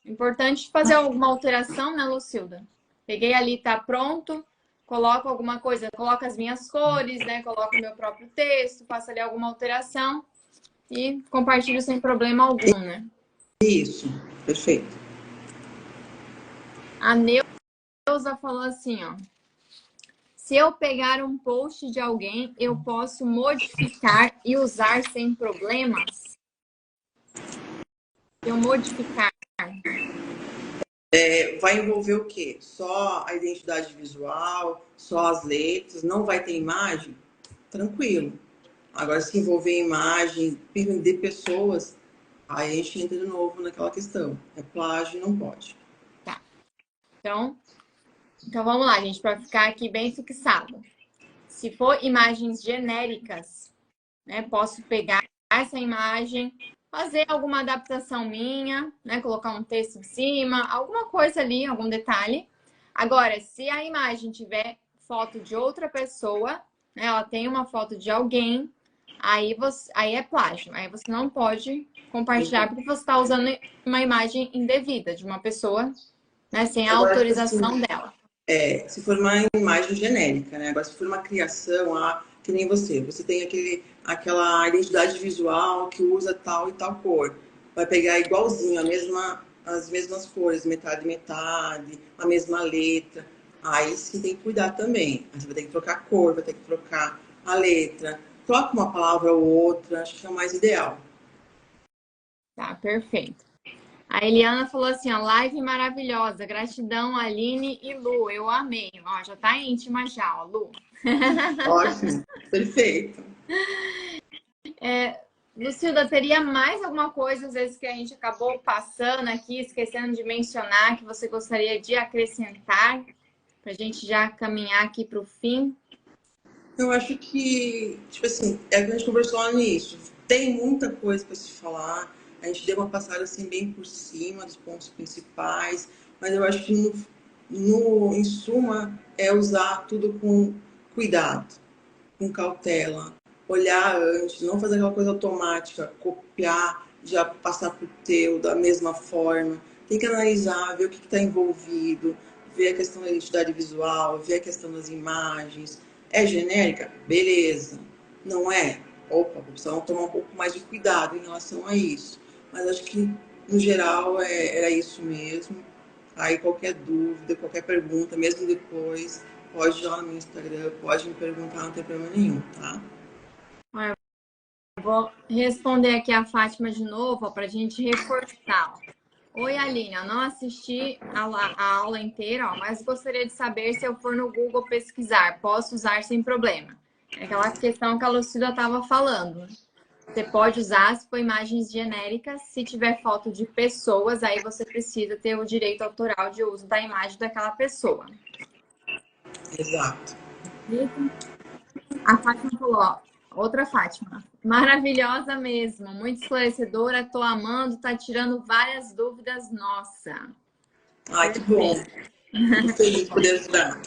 Importante fazer alguma alteração, né, Lucilda? Peguei ali, tá pronto, coloco alguma coisa, coloco as minhas cores, né? Coloco o meu próprio texto, faço ali alguma alteração e compartilho sem problema algum, né? Isso, perfeito. A Neuza falou assim, ó. Se eu pegar um post de alguém, eu posso modificar e usar sem problemas? Se eu modificar. Vai envolver o quê? Só a identidade visual, só as letras, não vai ter imagem? Tranquilo. Agora, se envolver em imagem, vender pessoas, aí a gente entra de novo naquela questão. É plágio, não pode. Tá. Então vamos lá, gente, para ficar aqui bem fixado. Se for imagens genéricas, né, posso pegar essa imagem, fazer alguma adaptação minha, né, colocar um texto em cima, alguma coisa ali, algum detalhe. Agora, se a imagem tiver foto de outra pessoa, né, ela tem uma foto de alguém, aí é plágio. Aí você não pode compartilhar porque você está usando uma imagem indevida de uma pessoa, né, sem a Agora, tipo assim, autorização dela. se for uma imagem genérica, né? Agora, se for uma criação, que nem você tem aquela identidade visual que usa tal e tal cor. Vai pegar igualzinho, as mesmas cores, metade, metade, a mesma letra. Aí sim tem que cuidar também. Aí você vai ter que trocar a cor, vai ter que trocar a letra. Troca uma palavra ou outra, acho que é o mais ideal. Tá, perfeito. A Eliana falou assim, ó, live maravilhosa, gratidão, Aline e Lu, eu amei. Ó, já tá íntima já, ó, Lu. Ótimo, perfeito. Lucilda, teria mais alguma coisa, às vezes, que a gente acabou passando aqui, esquecendo de mencionar, que você gostaria de acrescentar, pra gente já caminhar aqui pro fim? Eu acho que, tipo assim, é que a gente conversou lá nisso. Tem muita coisa para se falar. A gente deu uma passada assim bem por cima dos pontos principais, mas eu acho que em suma é usar tudo com cuidado, com cautela, olhar antes, não fazer aquela coisa automática, copiar, já passar pro teu da mesma forma. Tem que analisar, ver o que está envolvido, ver a questão da identidade visual, ver a questão das imagens. É genérica? Beleza. Não é? Opa, precisamos tomar um pouco mais de cuidado em relação a isso. Mas acho que, no geral, era isso mesmo. Aí qualquer dúvida, qualquer pergunta, mesmo depois, pode ir lá no meu Instagram, pode me perguntar, não tem problema nenhum, tá? Vou responder aqui a Fátima de novo, para a gente reforçar. Oi, Aline, eu não assisti a aula inteira, ó, mas gostaria de saber se eu for no Google pesquisar, posso usar sem problema. É aquela questão que a Lucida estava falando. Você pode usar se for imagens genéricas, se tiver foto de pessoas, aí você precisa ter o direito autoral de uso da imagem daquela pessoa. Exato. A Fátima falou, ó, outra Fátima. Maravilhosa mesmo, muito esclarecedora, tô amando, tá tirando várias dúvidas, nossa. Ai, que bom. Fico feliz de poder ajudar.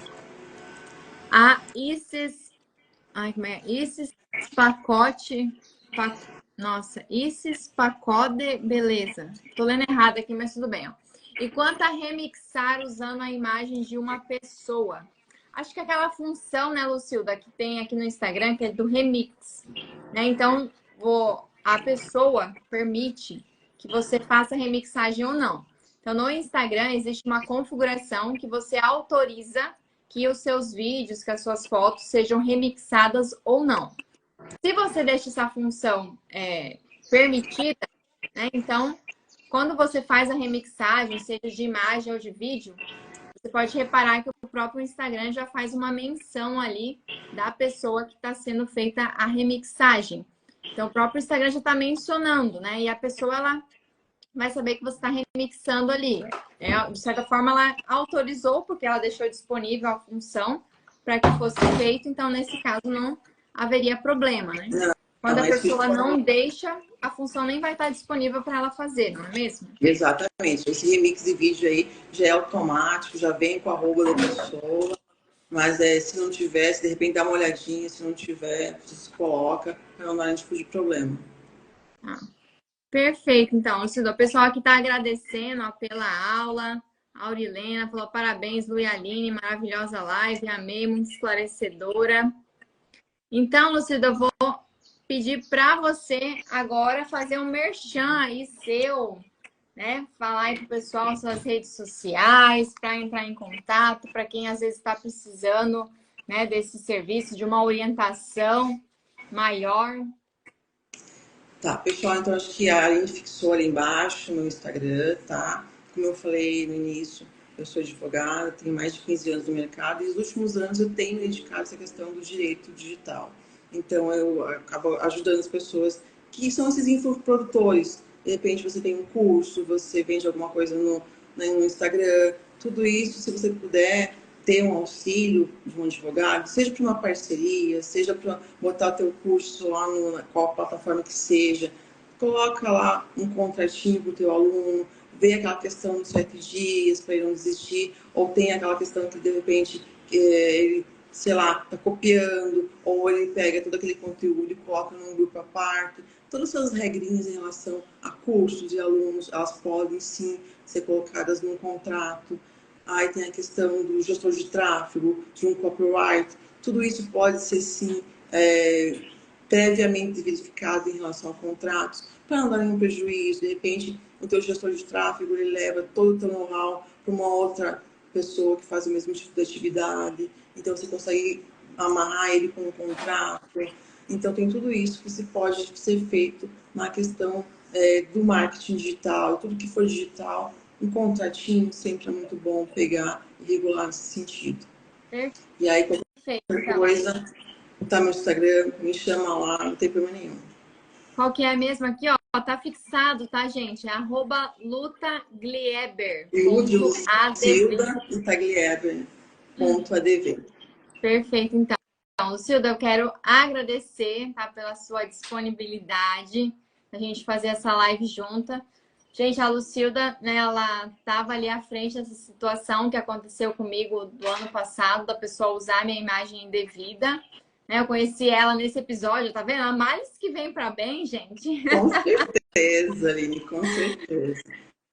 A Isis, ai, como é? Isis Pacote, nossa, Isis Pacode, beleza. Tô lendo errado aqui, mas tudo bem, ó. E quanto a remixar usando a imagem de uma pessoa? Acho que aquela função, né, Lucilda, que tem aqui no Instagram, que é do remix, né? Então, a pessoa permite que você faça remixagem ou não. Então, no Instagram, existe uma configuração que você autoriza que os seus vídeos, que as suas fotos sejam remixadas ou não. Se você deixa essa função permitida, né? Então, quando você faz a remixagem, seja de imagem ou de vídeo, você pode reparar que o próprio Instagram já faz uma menção ali da pessoa que está sendo feita a remixagem. Então, o próprio Instagram já está mencionando, né? E a pessoa, ela vai saber que você está remixando ali. De certa forma, ela autorizou, porque ela deixou disponível a função para que fosse feito. Então, nesse caso, não haveria problema, né? Quando a pessoa não deixa, a função nem vai estar disponível para ela fazer, não é mesmo? Exatamente. Esse remix de vídeo aí já é automático, já vem com a arroba da pessoa. Mas se não tiver, se de repente dá uma olhadinha, se não tiver, você se coloca para não dar nenhum tipo de problema. Ah, perfeito, então. O pessoal aqui está agradecendo ó, pela aula. A Aurilena falou parabéns, Lu e Aline, maravilhosa live, amei, muito esclarecedora. Então, Lucida, eu vou pedir para você agora fazer um merchan aí seu, né? Falar aí pro pessoal suas redes sociais, para entrar em contato, para quem às vezes está precisando, né, desse serviço, de uma orientação maior. Tá, pessoal, então acho que a Aline fixou ali embaixo no Instagram, tá? Como eu falei no início, eu sou advogada, tenho mais de 15 anos no mercado e nos últimos anos eu tenho dedicado essa questão do direito digital. Então, eu acabo ajudando as pessoas que são esses infoprodutores. De repente, você tem um curso, você vende alguma coisa no Instagram, tudo isso, se você puder ter um auxílio de um advogado, seja para uma parceria, seja para botar o teu curso lá na qual plataforma que seja, coloca lá um contratinho para o teu aluno, vê aquela questão dos 7 dias para ele não desistir, ou tem aquela questão que de repente ele, sei lá, está copiando, ou ele pega todo aquele conteúdo e coloca num grupo à parte. Todas essas regrinhas em relação a cursos e alunos, elas podem sim ser colocadas num contrato. Aí tem a questão do gestor de tráfego, de um copyright. Tudo isso pode ser sim previamente verificado em relação a contratos, para não dar nenhum prejuízo. De repente, o teu gestor de tráfego ele leva todo o teu know-how para uma outra pessoa que faz o mesmo tipo de atividade. Então, você consegue amarrar ele com um contrato. Então, tem tudo isso que se pode ser feito na questão do marketing digital. Tudo que for digital, um contratinho sempre é muito bom pegar e regular nesse sentido. E aí, qualquer coisa, tá no Instagram, me chama lá, não tem problema nenhum. Qual que é mesmo aqui, ó? Tá fixado, tá, gente? É @lutaglieber. Silda e Taglieber.adv. Perfeito, então. Lucilda, eu quero agradecer, tá, pela sua disponibilidade da gente fazer essa live junta. Gente, a Lucilda, né, ela estava ali à frente dessa situação que aconteceu comigo do ano passado, da pessoa usar minha imagem indevida. Né, eu conheci ela nesse episódio, tá vendo? A males que vem para bem, gente. Com certeza, Aline, com certeza.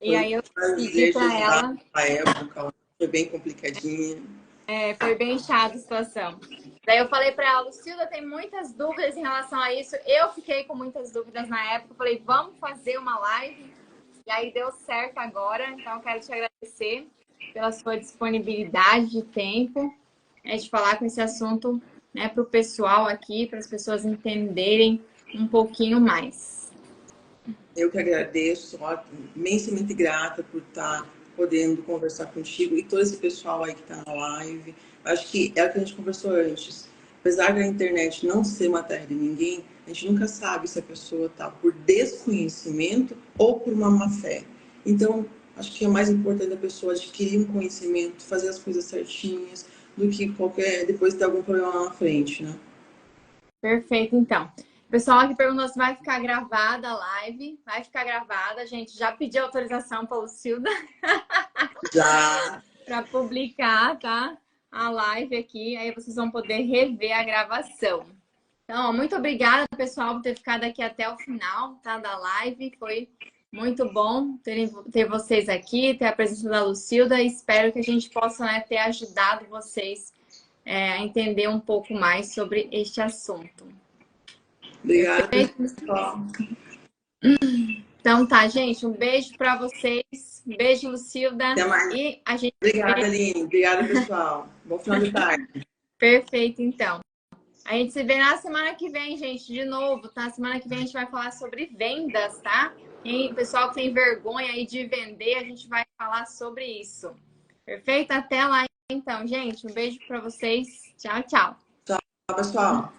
E aí eu pedi para ela. A época foi bem complicadinha. Foi bem chata a situação. Daí eu falei para ela, Lucilda, tem muitas dúvidas em relação a isso. Eu fiquei com muitas dúvidas na época. Eu falei, vamos fazer uma live. E aí deu certo agora. Então eu quero te agradecer pela sua disponibilidade de tempo, de falar com esse assunto, né, para o pessoal aqui, para as pessoas entenderem um pouquinho mais. Eu que agradeço, imensamente grata por estar podendo conversar contigo e todo esse pessoal aí que está na live. Acho que é o que a gente conversou antes. Apesar da internet não ser uma terra de ninguém, a gente nunca sabe se a pessoa está por desconhecimento ou por uma má fé. Então, acho que é mais importante a pessoa adquirir um conhecimento, fazer as coisas certinhas, do que depois ter algum problema na frente, né? Perfeito, então. O pessoal aqui perguntou se vai ficar gravada a live. Vai ficar gravada, gente. Já pedi autorização para a Lucilda. Já. Para publicar, tá? A live aqui. Aí vocês vão poder rever a gravação. Então, muito obrigada, pessoal, por ter ficado aqui até o final, tá? Da live. Foi muito bom ter vocês aqui, ter a presença da Lucilda. Espero que a gente possa, né, ter ajudado vocês a entender um pouco mais sobre este assunto. Obrigada. Então tá, gente. Um beijo para vocês. Um beijo, Lucilda. Até mais. E a gente... Obrigada, Aline. Obrigada, pessoal. Bom final de tarde. Perfeito, então. A gente se vê na semana que vem, gente, de novo, tá? Semana que vem a gente vai falar sobre vendas, tá? E o pessoal que tem vergonha aí de vender, a gente vai falar sobre isso. Perfeito? Até lá, então, gente. Um beijo para vocês. Tchau, tchau. Tchau, pessoal.